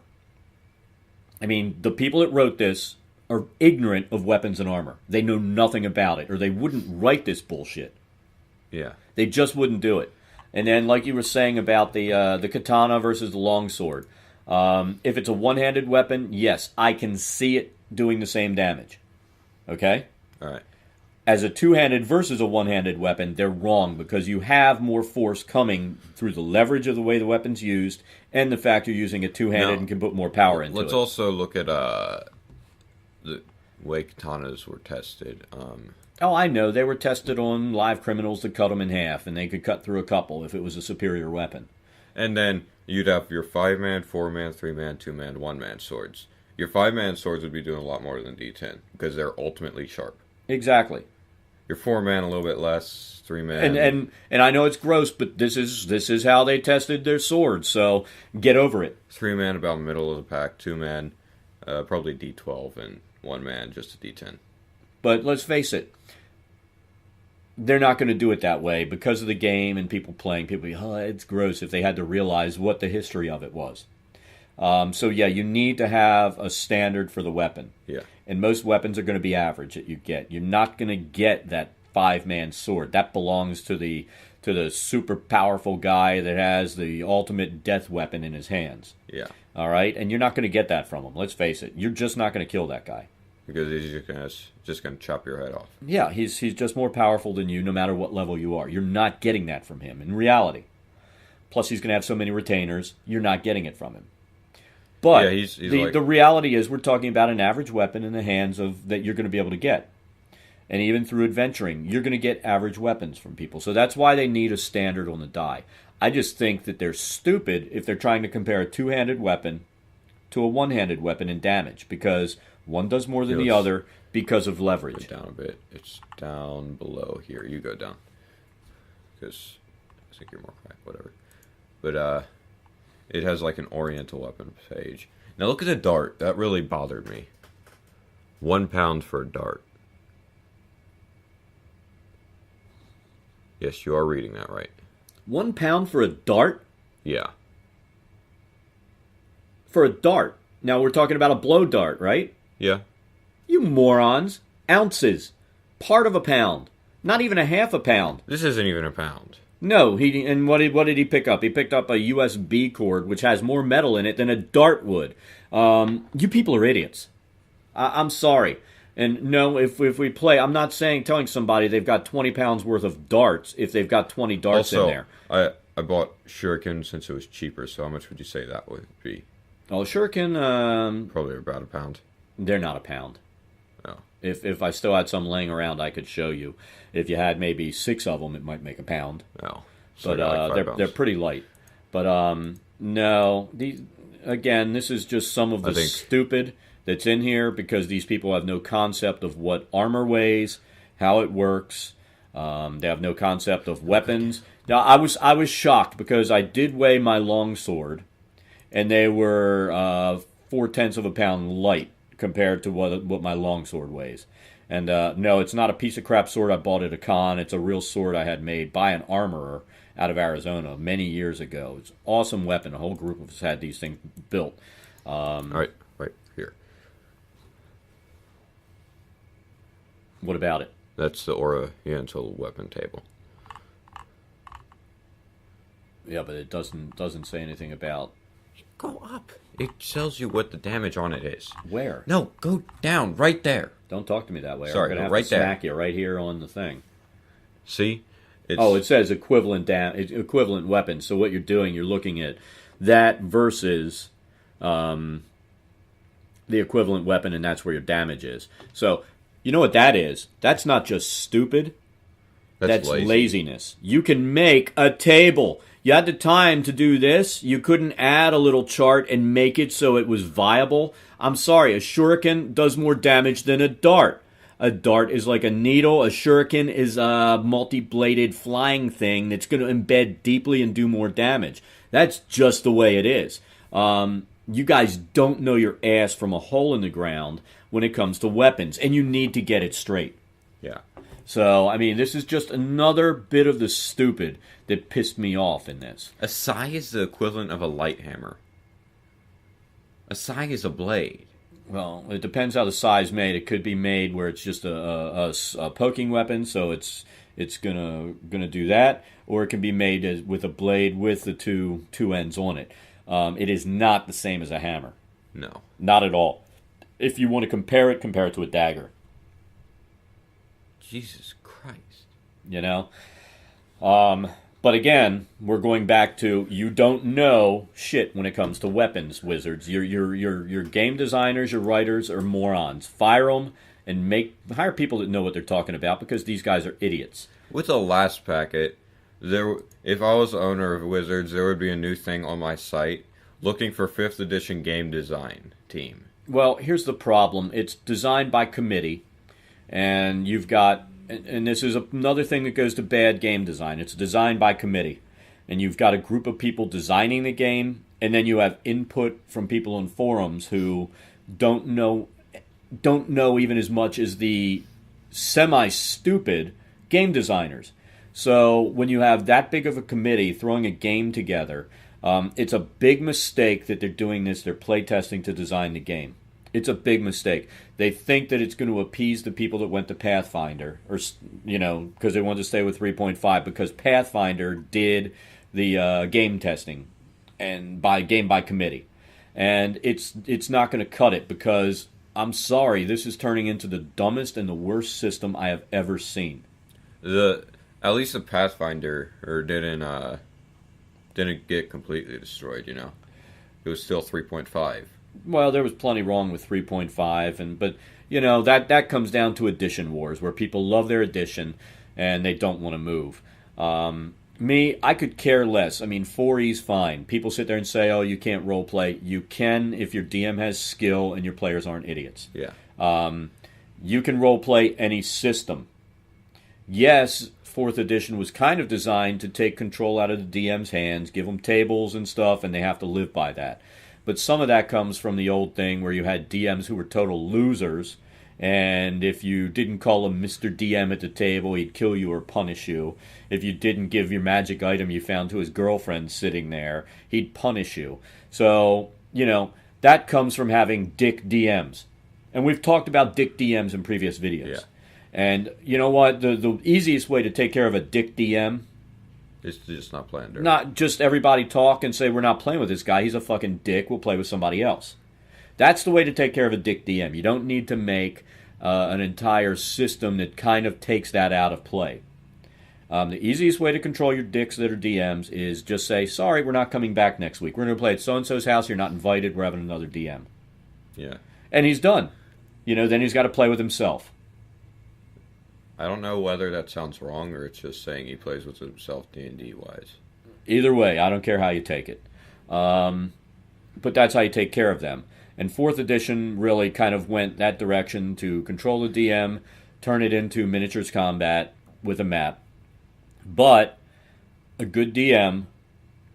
I mean, the people that wrote this are ignorant of weapons and armor. They know nothing about it, or they wouldn't write this bullshit. Yeah. They just wouldn't do it. And then, like you were saying about the katana versus the longsword, if it's a one-handed weapon, yes, I can see it doing the same damage. Okay? All right. As a two-handed versus a one-handed weapon, they're wrong because you have more force coming through the leverage of the way the weapon's used and the fact you're using a two-handed and can put more power into it. Let's also look at way katanas were tested. Oh, I know. They were tested on live criminals that cut them in half, and they could cut through a couple if it was a superior weapon. And then you'd have your 5-man, 4-man, 3-man, 2-man, 1-man swords. Your 5-man swords would be doing a lot more than D10 because they're ultimately sharp. Exactly. Your 4-man a little bit less, 3-man. And I know it's gross, but this is how they tested their swords. So get over it. 3-man about middle of the pack. 2-man probably D12, and 1-man just a D10. But let's face it, they're not going to do it that way because of the game and people playing. People be, oh, it's gross if they had to realize what the history of it was. So yeah, you need to have a standard for the weapon. Yeah. And most weapons are going to be average that you get. You're not going to get that 5-man sword. That belongs to the super powerful guy that has the ultimate death weapon in his hands. Yeah. All right? And you're not going to get that from him. Let's face it. You're just not going to kill that guy. Because he's just gonna chop your head off. Yeah, he's just more powerful than you no matter what level you are. You're not getting that from him in reality. Plus, he's going to have so many retainers, you're not getting it from him. But yeah, the reality is we're talking about an average weapon in the hands of that you're going to be able to get. And even through adventuring, you're going to get average weapons from people. So that's why they need a standard on the die. I just think that they're stupid if they're trying to compare a two-handed weapon to a one-handed weapon in damage, because one does more than the other because of leverage. Down a bit. It's down below here. You go down. Because I think you're more cracked, whatever. But it has like an oriental weapon page. Now look at the dart. That really bothered me. £1 for a dart. Yes, you are reading that right. £1 for a dart? Yeah. For a dart. Now we're talking about a blow dart, right? Yeah. You morons. Ounces. Part of a pound. Not even a half a pound. This isn't even a pound. No, what did he pick up? He picked up a USB cord, which has more metal in it than a dart would. You people are idiots. I'm sorry. And no, if we play, I'm not telling somebody they've got 20 pounds worth of darts if they've got 20 darts in there. I bought Shuriken since it was cheaper, so how much would you say that would be? Oh, Shuriken... probably about a pound. They're not a pound. Oh. If I still had some laying around, I could show you. If you had maybe 6 of them, it might make a pound. Oh. So but they're pretty light. But no, again, this is just some of the stupid that's in here because these people have no concept of what armor weighs, how it works. They have no concept of weapons. Now, I was shocked because I did weigh my longsword, and they were 0.4 of a pound light compared to what my longsword weighs. And no, it's not a piece of crap sword I bought at a con. It's a real sword I had made by an armorer out of Arizona many years ago. It's an awesome weapon. A whole group of us had these things built. All right here. What about it? That's the Oriental weapon table. Yeah, but it doesn't say anything about... Go up. It tells you what the damage on it is. Where? No, go down, right there. Don't talk to me that way. Sorry, I'm going to have right to smack you right here on the thing. See? It says equivalent weapon. So what you're doing, you're looking at that versus the equivalent weapon, and that's where your damage is. So, you know what that is? That's not just stupid. That's laziness. You can make a table. You had the time to do this. You couldn't add a little chart and make it so it was viable. I'm sorry, a shuriken does more damage than a dart. A dart is like a needle. A shuriken is a multi-bladed flying thing that's going to embed deeply and do more damage. That's just the way it is. You guys don't know your ass from a hole in the ground when it comes to weapons, and you need to get it straight. Yeah. So, I mean, this is just another bit of the stupid that pissed me off in this. A sai is the equivalent of a light hammer. A sai is a blade. Well, it depends how the sai is made. It could be made where it's just a poking weapon, so it's gonna do that, or it can be made with a blade with the two ends on it. It is not the same as a hammer. No, not at all. If you want to compare it to a dagger. Jesus Christ. You know? But again, we're going back to you don't know shit when it comes to weapons, wizards. Your game designers, your writers are morons. Fire them and hire people that know what they're talking about, because these guys are idiots. With the last packet, if I was the owner of Wizards, there would be a new thing on my site looking for 5th edition game design team. Well, here's the problem. It's designed by committee, and you've got, and this is another thing that goes to bad game design. It's designed by committee, and you've got a group of people designing the game, and then you have input from people in forums who don't know even as much as the semi-stupid game designers. So when you have that big of a committee throwing a game together, it's a big mistake that they're doing this. They're playtesting to design the game. It's a big mistake. They think that it's going to appease the people that went to Pathfinder, or because they wanted to stay with 3.5, because Pathfinder did the game testing and by committee, and it's not going to cut it, because I'm sorry, this is turning into the dumbest and the worst system I have ever seen. At least the Pathfinder didn't get completely destroyed. It was still 3.5. Well, there was plenty wrong with 3.5, but that comes down to edition wars, where people love their edition and they don't want to move. I could care less. I mean, 4E's fine. People sit there and say, "Oh, you can't role play." You can if your DM has skill and your players aren't idiots. Yeah. You can role play any system. Yes, 4th edition was kind of designed to take control out of the DM's hands, give them tables and stuff, and they have to live by that. But some of that comes from the old thing where you had DMs who were total losers, and if you didn't call him Mr. DM at the table, he'd kill you or punish you. If you didn't give your magic item you found to his girlfriend sitting there, he'd punish you. So, that comes from having dick DMs. And we've talked about dick DMs in previous videos. Yeah. And you know what? The easiest way to take care of a dick DM is to just not play under. Not just everybody talk and say, "We're not playing with this guy. He's a fucking dick. We'll play with somebody else." That's the way to take care of a dick DM. You don't need to make an entire system that kind of takes that out of play. The easiest way to control your dicks that are DMs is just say, "Sorry, we're not coming back next week. We're going to play at so-and-so's house. You're not invited. We're having another DM." Yeah. And he's done. Then he's got to play with himself. I don't know whether that sounds wrong or it's just saying he plays with himself D&D wise. Either way, I don't care how you take it. But that's how you take care of them. And 4th edition really kind of went that direction to control the DM, turn it into miniatures combat with a map. But a good DM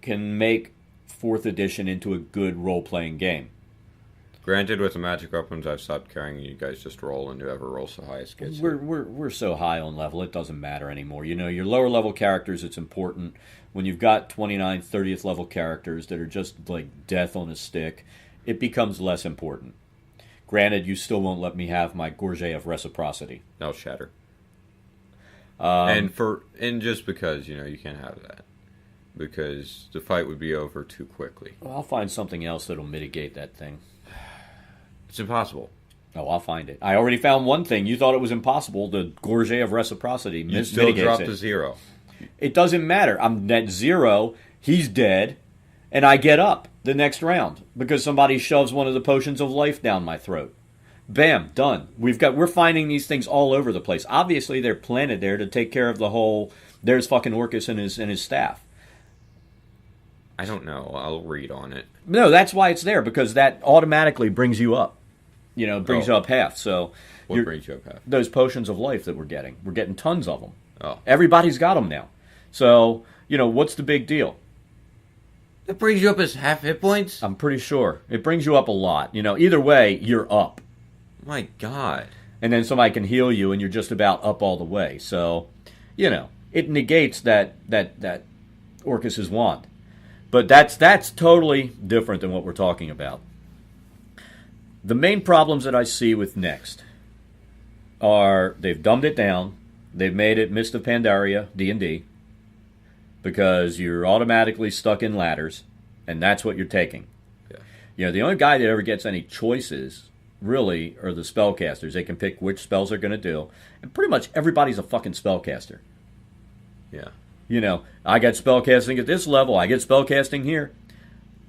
can make 4th edition into a good role-playing game. Granted, with the magic weapons, I've stopped caring. You guys just roll, and whoever rolls the highest gets it. We're so high on level, it doesn't matter anymore. Your lower level characters, it's important. When you've got 29th, 30th level characters that are just like death on a stick, it becomes less important. Granted, you still won't let me have my Gorget of Reciprocity. That'll shatter. And just because, you can't have that. Because the fight would be over too quickly. Well, I'll find something else that'll mitigate that thing. It's impossible. Oh, I'll find it. I already found one thing. You thought it was impossible. The Gorget of Reciprocity mitigates it. You still drop to 0. It doesn't matter. I'm at 0. He's dead. And I get up the next round because somebody shoves one of the potions of life down my throat. Bam, done. We're finding these things all over the place. Obviously, they're planted there to take care of the whole. There's fucking Orcus and his staff. I don't know. I'll read on it. No, that's why it's there, because that automatically brings you up. Brings you up half. So what brings you up half? Those potions of life that we're getting. We're getting tons of them. Oh. Everybody's got them now. So, what's the big deal? That brings you up as half hit points? I'm pretty sure. It brings you up a lot. Either way, you're up. My God. And then somebody can heal you, and you're just about up all the way. So, it negates that Orcus's wand. But that's totally different than what we're talking about. The main problems that I see with Next are they've dumbed it down. They've made it Mist of Pandaria, D&D, because you're automatically stuck in ladders, and that's what you're taking. Yeah. The only guy that ever gets any choices, really, are the spellcasters. They can pick which spells they're going to do, and pretty much everybody's a fucking spellcaster. Yeah. I get spellcasting at this level, I get spellcasting here.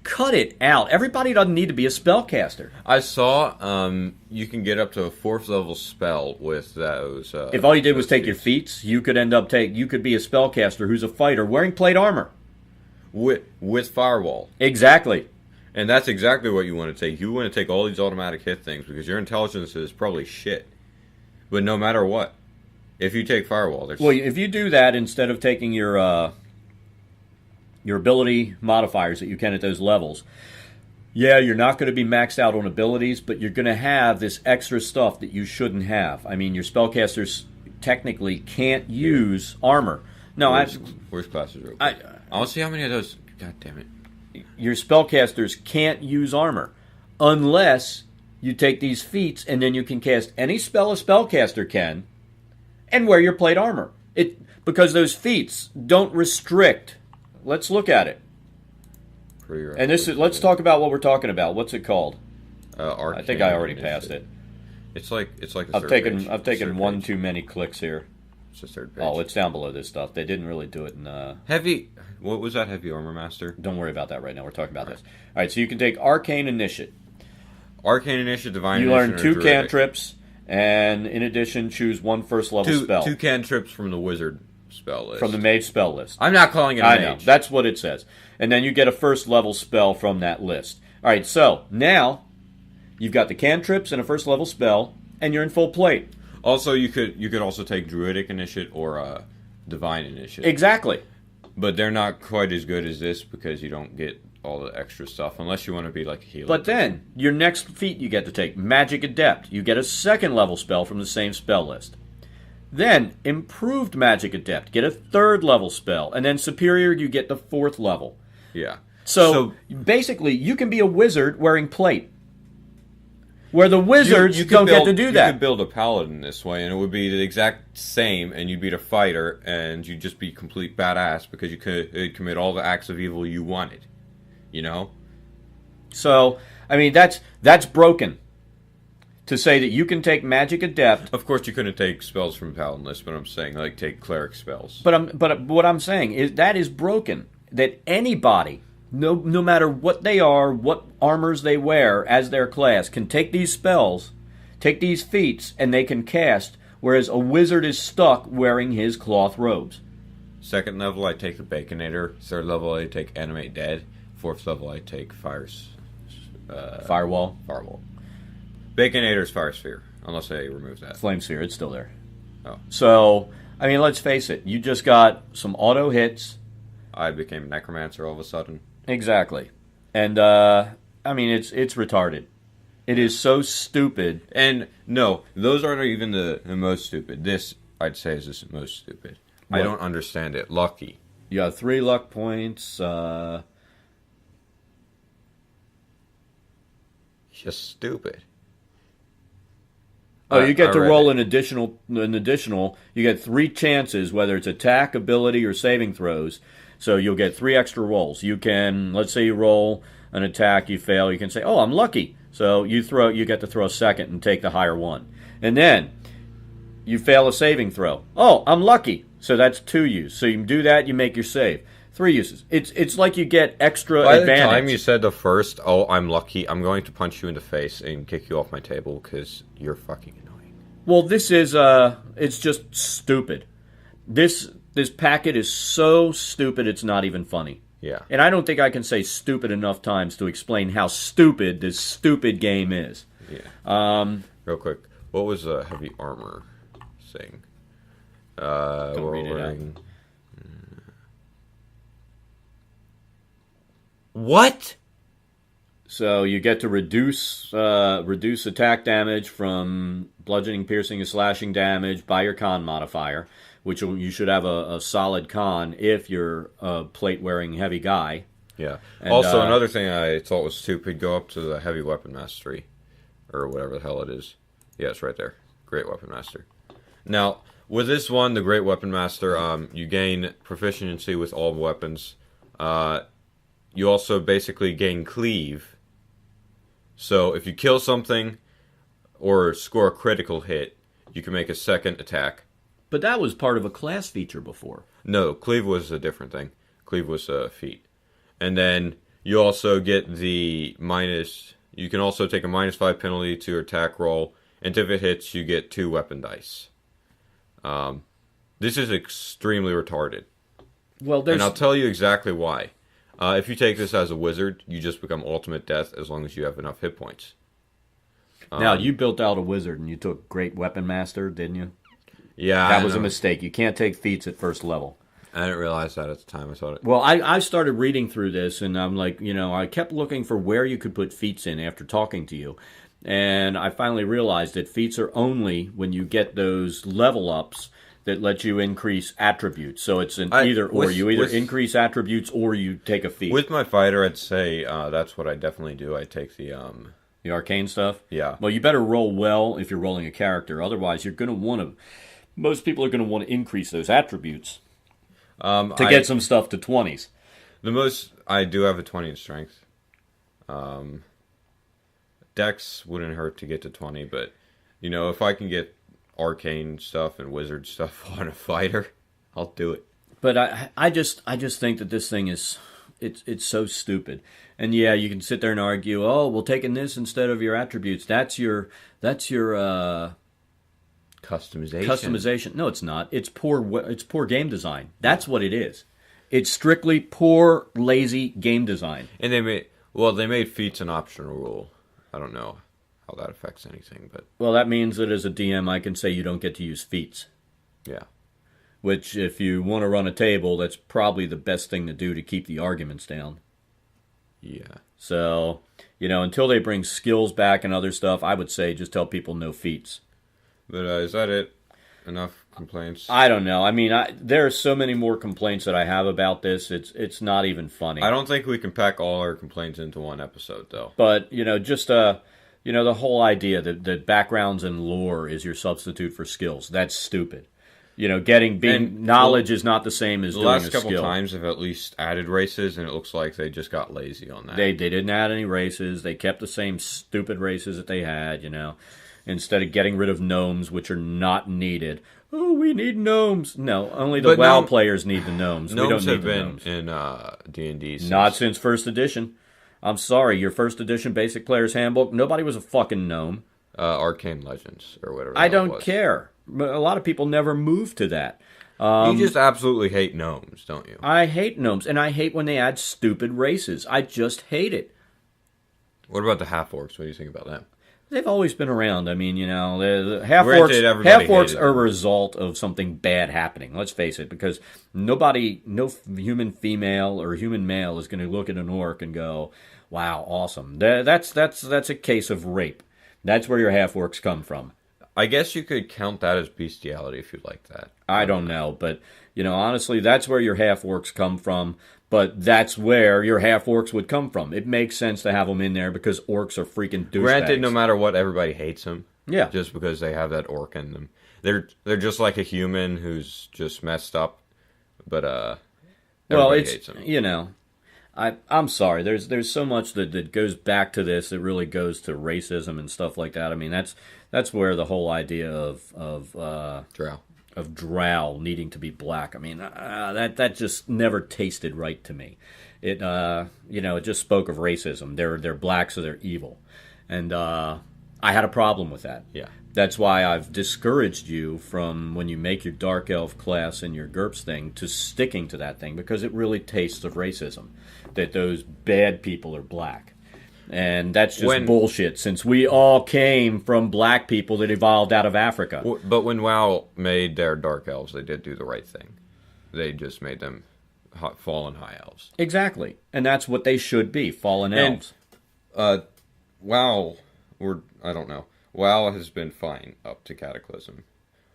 cut it out. Everybody doesn't need to be a spellcaster. I saw you can get up to a 4th level spell with those. If all you did was take your feats, you could you could be a spellcaster who's a fighter wearing plate armor. With Firewall. Exactly. And that's exactly what you want to take. You want to take all these automatic hit things because your intelligence is probably shit. But no matter what, if you take Firewall, there's... Well, if you do that instead of taking your ability modifiers that you can at those levels, yeah, you're not going to be maxed out on abilities, but you're going to have this extra stuff that you shouldn't have. I mean, your spellcasters technically can't use armor. No, where's classes real quick? I want to see how many of those... God damn it. Your spellcasters can't use armor unless you take these feats, and then you can cast any spell a spellcaster can and wear your plate armor. Because those feats don't restrict. Let's look at it. And let's talk about what we're talking about. What's it called? I think I already passed it. It's like I've taken one too many clicks here. It's the third page. Oh, it's down below this stuff. They didn't really do it in heavy. What was that? Heavy Armor Master? Don't worry about that right now. We're talking about this. All right, so you can take Arcane Initiate. Arcane Initiate, Divine You Initiate. learn 2 cantrips, and in addition, choose 1 first level spell. 2 cantrips from the Wizard spell list. From the Mage spell list. I'm not calling it a Mage. I know. That's what it says. And then you get a first level spell from that list. All right, so now you've got the cantrips and a first level spell, and you're in full plate. Also, you could also take Druidic Initiate or Divine Initiate. Exactly. But they're not quite as good as this because you don't get all the extra stuff unless you want to be like a healer. But then, your next feat you get to take, Magic Adept. You get a 2nd level spell from the same spell list. Then, Improved Magic Adept. Get a 3rd level spell. And then Superior, you get the 4th level. Yeah. So basically, you can be a wizard wearing plate. Where the wizards don't get to do that. You could build a paladin this way, and it would be the exact same, and you'd be a fighter, and you'd just be complete badass because you could commit all the acts of evil you wanted. You know? So, I mean, that's broken. To say that you can take Magic Adept... Of course, you couldn't take spells from paladin list, but I'm saying, like, take cleric spells. But what I'm saying is that is broken. That anybody... No matter what they are, what armors they wear as their class, can take these spells, take these feats, and they can cast, whereas a wizard is stuck wearing his cloth robes. 2nd level, I take the Baconator. 3rd level, I take Animate Dead. 4th level, I take Firewall. Baconator's Fire Sphere, unless I remove that. Flame Sphere, it's still there. Oh. So, I mean, let's face it. You just got some auto hits. I became Necromancer all of a sudden. Exactly. And, I mean, it's retarded. It is so stupid. And, no, those aren't even the most stupid. This, I'd say, is the most stupid. What? I don't understand it. Lucky. You got 3 luck points. Just stupid. Oh, you get to roll an additional. You get 3 chances, whether it's attack, ability, or saving throws. So you'll get 3 extra rolls. You can, let's say you roll an attack, you fail. You can say, "Oh, I'm lucky." So you get to throw a 2nd and take the higher one. And then you fail a saving throw. "Oh, I'm lucky." So that's 2 uses. So you can do that. You make your save. 3 uses. It's like you get extra advantage. By the time you said the first, "Oh, I'm lucky," I'm going to punch you in the face and kick you off my table because you're fucking annoying. Well, this is it's just stupid. This packet is so stupid it's not even funny. Yeah. And I don't think I can say stupid enough times to explain how stupid this stupid game is. Yeah. Real quick, what was a heavy armor thing? Don't read it out. What? So you get to reduce attack damage from bludgeoning, piercing, and slashing damage by your con modifier, which you should have a solid con if you're a plate-wearing heavy guy. Yeah. And, also, another thing I thought was stupid, go up to the heavy weapon mastery, or whatever the hell it is. Yeah, it's right there. Great weapon master. Now, with this one, the Great Weapon Master, you gain proficiency with all weapons. You also basically gain cleave. So if you kill something or score a critical hit, you can make a 2nd attack. But that was part of a class feature before. No, cleave was a different thing. Cleave was a feat. And then You also get the minus. You can also take a -5 penalty to your attack roll, and if it hits, you get 2 weapon dice. This is extremely retarded. Well, and I'll tell you exactly why. If you take this as a wizard, you just become ultimate death as long as you have enough hit points. Now, you built out a wizard and you took Great Weapon Master, didn't you? Yeah, that was a mistake. You can't take feats at first level. I didn't realize that at the time I thought it. Well, I started reading through this, and I'm like, I kept looking for where you could put feats in after talking to you. And I finally realized that feats are only when you get those level ups that let you increase attributes. So it's an either or. You either increase attributes or you take a feat. With my fighter, I'd say that's what I definitely do. I take the arcane stuff? Yeah. Well, you better roll well if you're rolling a character. Otherwise, you're going to want to... Most people are going to want to increase those attributes to get some stuff to 20s. The most... I do have a 20 in strength. Dex wouldn't hurt to get to 20, but, if I can get arcane stuff and wizard stuff on a fighter, I'll do it. But I just think that this thing is... It's so stupid. And yeah, you can sit there and argue, oh, well, taking this instead of your attributes, that's your customization. No, it's not. It's poor game design. That's what it is. It's strictly poor, lazy game design. And they made feats an optional rule. I don't know how that affects anything, but well, that means that as a DM, I can say you don't get to use feats. Yeah. Which, if you want to run a table, that's probably the best thing to do to keep the arguments down. Yeah. So, until they bring skills back and other stuff, I would say just tell people no feats. But is that it? Enough complaints? I don't know. I mean, there are so many more complaints that I have about this. It's not even funny. I don't think we can pack all our complaints into one episode, though. But, just, the whole idea that backgrounds and lore is your substitute for skills, that's stupid. Knowledge is not the same as doing a skill. The last couple times have at least added races, and it looks like they just got lazy on that. They didn't add any races. They kept the same stupid races that they had, instead of getting rid of gnomes, which are not needed. Oh, we need gnomes. No, only the WoW players need the gnomes. We don't need the gnomes. In D&D since... Not since first edition. I'm sorry, your first edition Basic Player's Handbook, nobody was a fucking gnome. Arcane Legends, or whatever I don't care. A lot of people never move to that. You just absolutely hate gnomes, don't you? I hate gnomes, and I hate when they add stupid races. I just hate it. What about the half-orcs? What do you think about them? They've always been around. I mean, the half-orcs are a result of something bad happening. Let's face it, because no human female or human male is going to look at an orc and go, wow, awesome. That's a case of rape. That's where your half-orcs come from. I guess you could count that as bestiality if you like that. I don't know, but, honestly, that's where your half-orcs come from, but that's where your half-orcs would come from. It makes sense to have them in there because orcs are freaking douchebags. Granted, no matter what, everybody hates them. Yeah. Just because they have that orc in them. They're just like a human who's just messed up, but everybody hates them. I'm sorry. There's so much that goes back to this. That really goes to racism and stuff like that. I mean, that's where the whole idea of drow needing to be black. I mean, that just never tasted right to me. It it just spoke of racism. They're black, so they're evil, and I had a problem with that. Yeah. That's why I've discouraged you from, when you make your Dark Elf class and your GURPS thing, to sticking to that thing, because it really tastes of racism, that those bad people are black. And that's just bullshit, since we all came from black people that evolved out of Africa. But when WoW made their Dark Elves, they did do the right thing. They just made them fallen high elves. Exactly. And that's what they should be, fallen elves. WoW, I don't know. WoW has been fine up to Cataclysm.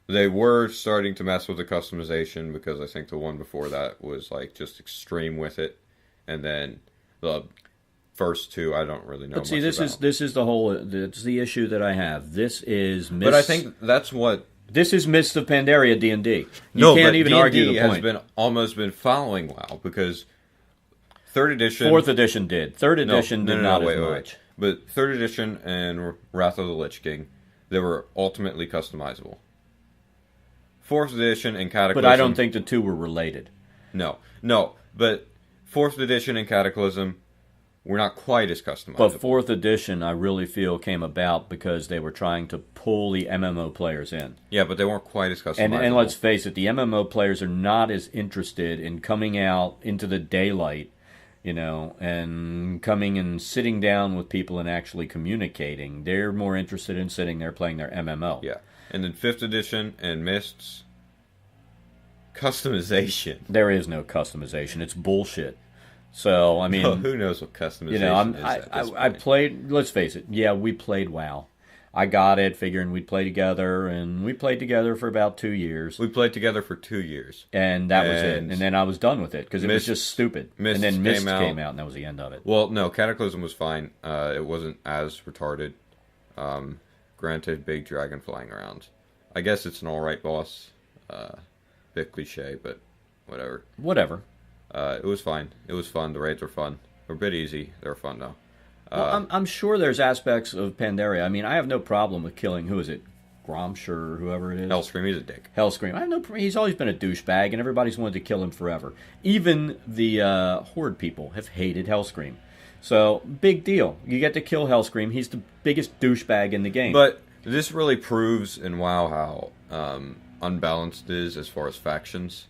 They were starting to mess with the customization, because I think the one before that was just extreme with it, and then the first two I don't really know. But see, this is the issue that I have. This is but I think that's what this is Mists of Pandaria D&D. You can't even argue the point. has almost been following WoW, because third edition, fourth edition did. Third edition did not as much. But 3rd edition and Wrath of the Lich King, they were ultimately customizable. 4th edition and Cataclysm... But I don't think the two were related. No. But 4th edition and Cataclysm we're not quite as customizable. But 4th edition, I really feel, came about because they were trying to pull the MMO players in. Yeah, but they weren't quite as customizable. And let's face it, the MMO players are not as interested in coming out into the daylight, and coming and sitting down with people and actually communicating. They're more interested in sitting there playing their MMO. Yeah. And then 5th edition and Mists, customization. There is no customization. It's bullshit. So, I mean... who knows what customization is I played... Let's face it. Yeah, we played WoW. I got it, figuring we'd play together, and we played together for about 2 years. We played together for 2 years. And that was it. And then I was done with it, because it was just stupid. Mists and then Mists came out, and that was the end of it. Well, no, Cataclysm was fine. It wasn't as retarded. Granted, big dragon flying around. I guess it's an alright boss. Bit cliche, but whatever. Whatever. It was fine. It was fun. The raids were fun. They're a bit easy. They're fun, though. Well, I'm sure there's aspects of Pandaria. I mean, I have no problem with killing, who is it? Gromsh or whoever it is? Hellscream, he's a dick. Hellscream. I have no. He's always been a douchebag, and everybody's wanted to kill him forever. Even the Horde people have hated Hellscream. So, big deal. You get to kill Hellscream. He's the biggest douchebag in the game. But this really proves in WoW how unbalanced it is as far as factions.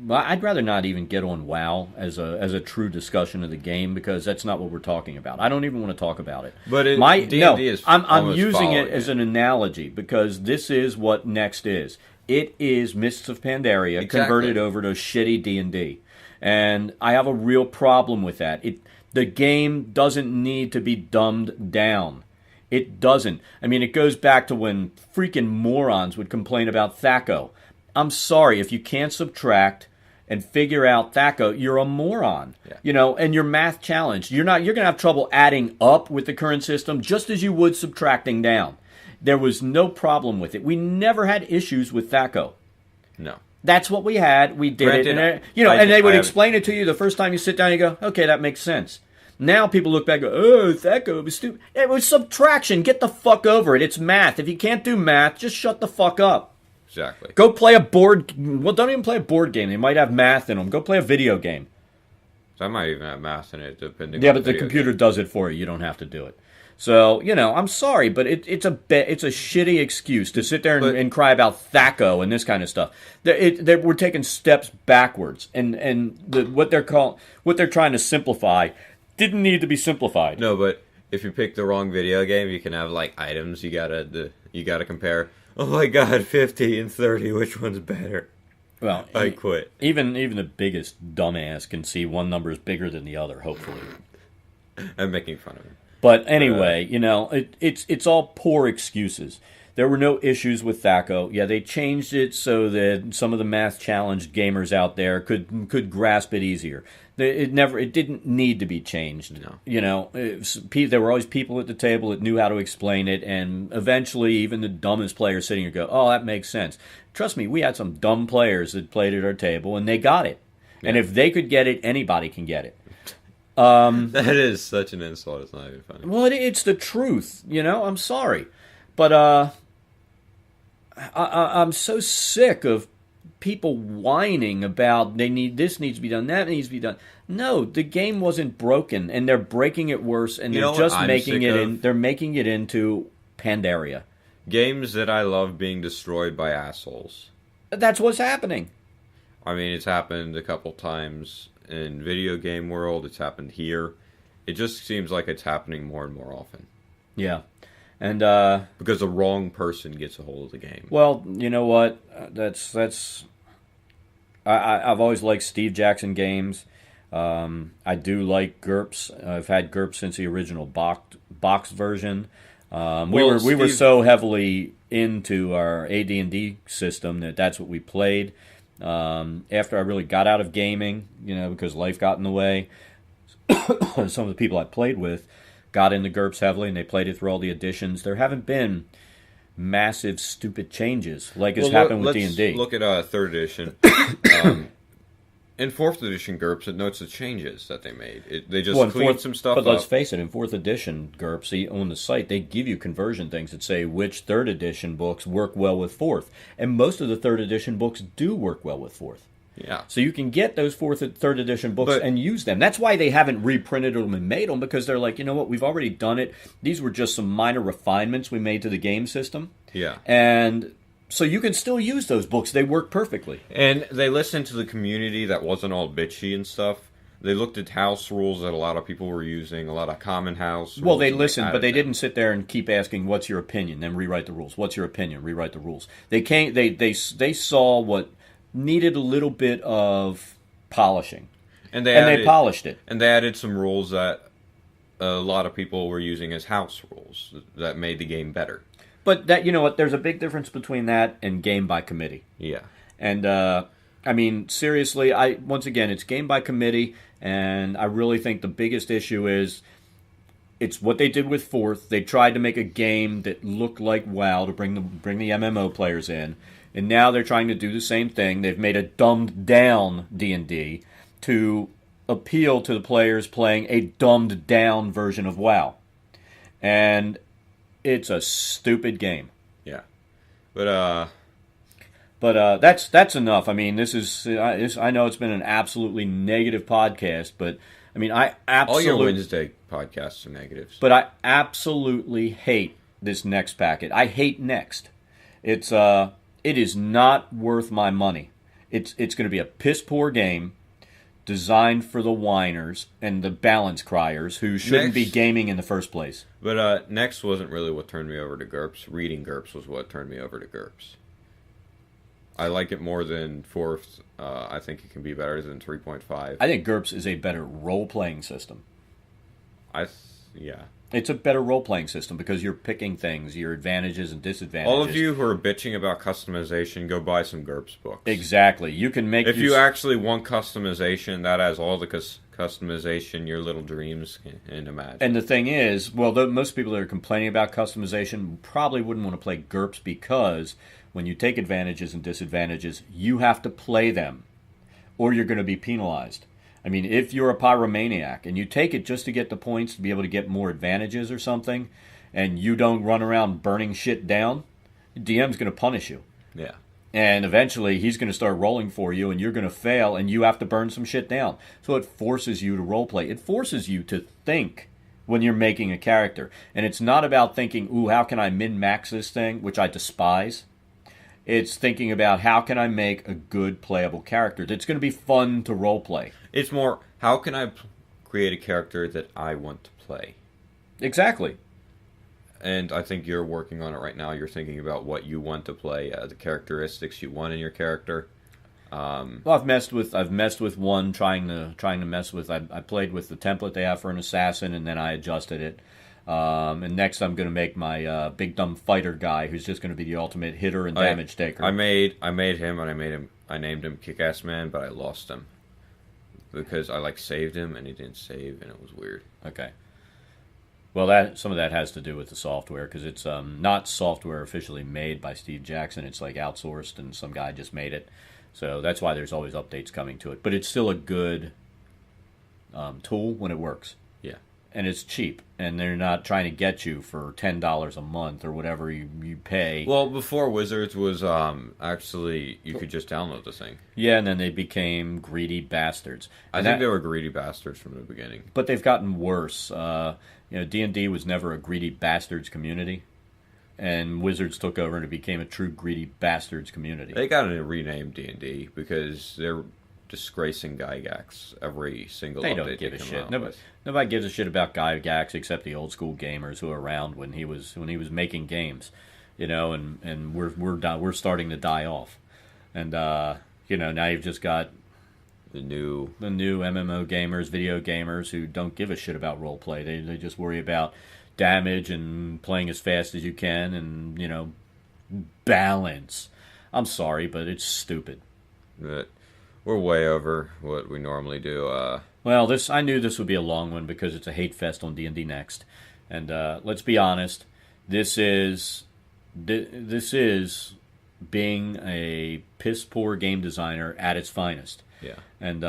I'd rather not even get on WoW as a true discussion of the game, because that's not what we're talking about. I don't even want to talk about it. But D&D is I'm using it as an analogy, because this is what Next is. It is Mists of Pandaria converted over to shitty D&D. And I have a real problem with that. The game doesn't need to be dumbed down. It doesn't. I mean, it goes back to when freaking morons would complain about THAC0. I'm sorry, if you can't subtract and figure out THAC0, you're a moron. Yeah. And you're math challenged. You're going to have trouble adding up with the current system just as you would subtracting down. There was no problem with it. We never had issues with THAC0. No. That's what we had. We did it. And they would explain it to you the first time you sit down and you go, okay, that makes sense. Now people look back and go, oh, THAC0 was stupid. It was subtraction. Get the fuck over it. It's math. If you can't do math, just shut the fuck up. Exactly. Go play a board... Well, don't even play a board game. They might have math in them. Go play a video game. So I might even have math in it, depending Yeah, on but the computer does it for you. You don't have to do it. So, I'm sorry, but it's a shitty excuse to sit there and cry about THAC0 and this kind of stuff. We're taking steps backwards, and what they're trying to simplify didn't need to be simplified. No, but if you pick the wrong video game, you can have like items you gotta compare. Oh my god, 50 and 30, which one's better? Well, I quit. Even the biggest dumbass can see one number is bigger than the other, hopefully. I'm making fun of him. But anyway, it's all poor excuses. There were no issues with THAC0. Yeah, they changed it so that some of the math-challenged gamers out there could grasp it easier. It didn't need to be changed. No. There were always people at the table that knew how to explain it, and eventually even the dumbest players sitting here go, oh, that makes sense. Trust me, we had some dumb players that played at our table, and they got it. Yeah. And if they could get it, anybody can get it. That is such an insult, it's not even funny. Well, it's the truth, I'm sorry. But I'm so sick of people whining about this needs to be done, that needs to be done. No, the game wasn't broken, and they're breaking it worse, and they're just they're making it into Pandaria. Games that I love being destroyed by assholes. That's what's happening. I mean, it's happened a couple times in video game world. It's happened here. It just seems like it's happening more and more often. Yeah. And because the wrong person gets a hold of the game. Well, you know what? I've always liked Steve Jackson games. I do like GURPS. I've had GURPS since the original box version. We were so heavily into our AD&D system that's what we played. After I really got out of gaming, because life got in the way, some of the people I played with got into GURPS heavily, and they played it through all the editions. There haven't been massive, stupid changes like has happened with D&D. Look at 3rd edition. In 4th edition GURPS, it notes the changes that they made. They just cleaned some stuff up. But let's face it, in 4th edition GURPS, on the site, they give you conversion things that say which 3rd edition books work well with 4th. And most of the 3rd edition books do work well with 4th. Yeah. So you can get those 4th and 3rd edition books But- and use them. That's why they haven't reprinted them and made them, because they're like, you know what, we've already done it. These were just some minor refinements we made to the game system. Yeah. And so you can still use those books. They work perfectly. And they listened to the community that wasn't all bitchy and stuff. They looked at house rules that a lot of people were using, a lot of common house rules. Well, they and listened, but added they them. didn't sit there and keep asking, "What's your opinion?" Then rewrite the rules. What's your opinion? Rewrite the rules. They came. They saw what needed a little bit of polishing, And they and added, they polished it. And they added some rules that a lot of people were using as house rules that made the game better. But that, you know what? There's a big difference between that and game by committee. Yeah. And I mean, seriously, once again, it's game by committee, and I really think the biggest issue is it's what they did with 4th. They tried to make a game that looked like WoW to bring the MMO players in, and now they're trying to do the same thing. They've made a dumbed down D&D to appeal to the players playing a dumbed down version of WoW, and it's a stupid game. Yeah. But that's enough. I mean, I know it's been an absolutely negative podcast, but I mean, all your Wednesday podcasts are negatives. But I absolutely hate this Next packet. I hate Next. It is not worth my money. It's going to be a piss poor game designed for the whiners and the balance criers who shouldn't be gaming in the first place. But Next wasn't really what turned me over to GURPS. Reading GURPS was what turned me over to GURPS. I like it more than 4th. I think it can be better than 3.5. I think GURPS is a better role-playing system. Yeah. It's a better role-playing system because you're picking things, your advantages and disadvantages. All of you who are bitching about customization, go buy some GURPS books. Exactly. You can make... If you actually want customization, that has all the customization your little dreams can imagine. And the thing is, well, most people that are complaining about customization probably wouldn't want to play GURPS because when you take advantages and disadvantages, you have to play them or you're going to be penalized. I mean, if you're a pyromaniac and you take it just to get the points to be able to get more advantages or something, and you don't run around burning shit down, DM's going to punish you. Yeah. And eventually he's going to start rolling for you and you're going to fail and you have to burn some shit down. So it forces you to roleplay. It forces you to think when you're making a character. And it's not about thinking, ooh, how can I min-max this thing, which I despise. It's thinking about how can I make a good playable character that's going to be fun to roleplay. It's more, how can I create a character that I want to play? Exactly. And I think you're working on it right now. You're thinking about what you want to play, the characteristics you want in your character. Well, I've messed with one trying to mess with. I played with the template they have for an assassin, and then I adjusted it. And next, I'm going to make my big dumb fighter guy, who's just going to be the ultimate hitter and damage taker. I made him, and I named him Kick-Ass Man, but I lost him because I saved him and he didn't save, and it was weird. Okay. Well, some of that has to do with the software because it's not software officially made by Steve Jackson. It's outsourced, and some guy just made it. So that's why there's always updates coming to it. But it's still a good tool when it works. Yeah. And it's cheap. And they're not trying to get you for $10 a month or whatever you pay. Well, before Wizards was actually, you could just download the thing. Yeah, and then they became greedy bastards. I think they were greedy bastards from the beginning. But they've gotten worse. D&D was never a greedy bastards community. And Wizards took over and it became a true greedy bastards community. They got to rename D&D because they're disgracing Gygax every single they update don't give they a come shit. out Nobody gives a shit about Gygax except the old school gamers who were around when he was making games, and we're starting to die off, and now you've just got the new MMO gamers, video gamers who don't give a shit about roleplay. They just worry about damage and playing as fast as you can, and balance. I'm sorry, but it's stupid. But we're way over what we normally do. Well, I knew this would be a long one because it's a hate fest on D&D Next, and let's be honest, this is being a piss poor game designer at its finest. Yeah. And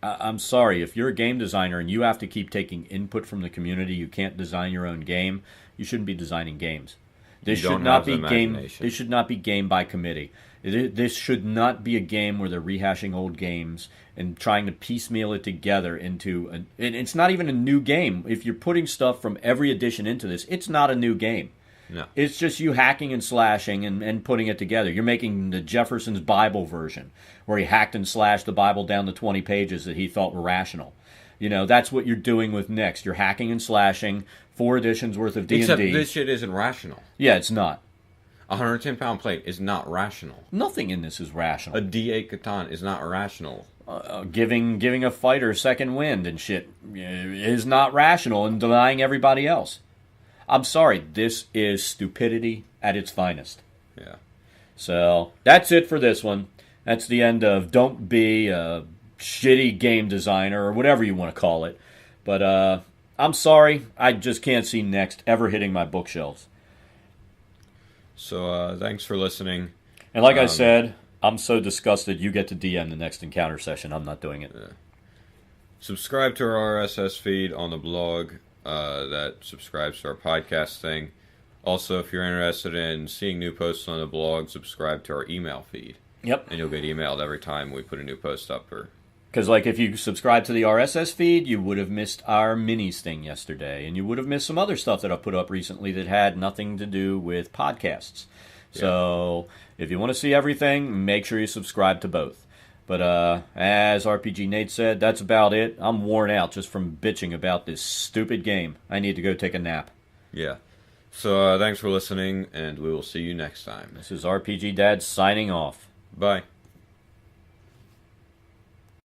I'm sorry, if you're a game designer and you have to keep taking input from the community, you can't design your own game. You shouldn't be designing games. This should not be game. This should not be game by committee. This should not be a game where they're rehashing old games and trying to piecemeal it together into and it's not even a new game. If you're putting stuff from every edition into this, it's not a new game. No. It's just you hacking and slashing and putting it together. You're making the Jefferson's Bible version, where he hacked and slashed the Bible down to 20 pages that he thought were rational. That's what you're doing with Next. You're hacking and slashing 4 editions worth of D&D. Except this shit isn't rational. Yeah, it's not. A 110-pound plate is not rational. Nothing in this is rational. A D8 Catan is not rational. Giving a fighter second wind and shit is not rational, and denying everybody else. I'm sorry, this is stupidity at its finest. Yeah. So, that's it for this one. That's the end of Don't Be a Shitty Game Designer, or whatever you want to call it. But, I'm sorry, I just can't see Next ever hitting my bookshelves. So, thanks for listening. And like I said, I'm so disgusted you get to DM the next encounter session. I'm not doing it. Yeah. Subscribe to our RSS feed on the blog that subscribes to our podcast thing. Also, if you're interested in seeing new posts on the blog, subscribe to our email feed. Yep. And you'll get emailed every time we put a new post up. Because, if you subscribe to the RSS feed, you would have missed our minis thing yesterday. And you would have missed some other stuff that I put up recently that had nothing to do with podcasts. Yeah. So, if you want to see everything, make sure you subscribe to both. But as RPGNate said, that's about it. I'm worn out just from bitching about this stupid game. I need to go take a nap. Yeah. So thanks for listening, and we will see you next time. This is RPGDad signing off. Bye.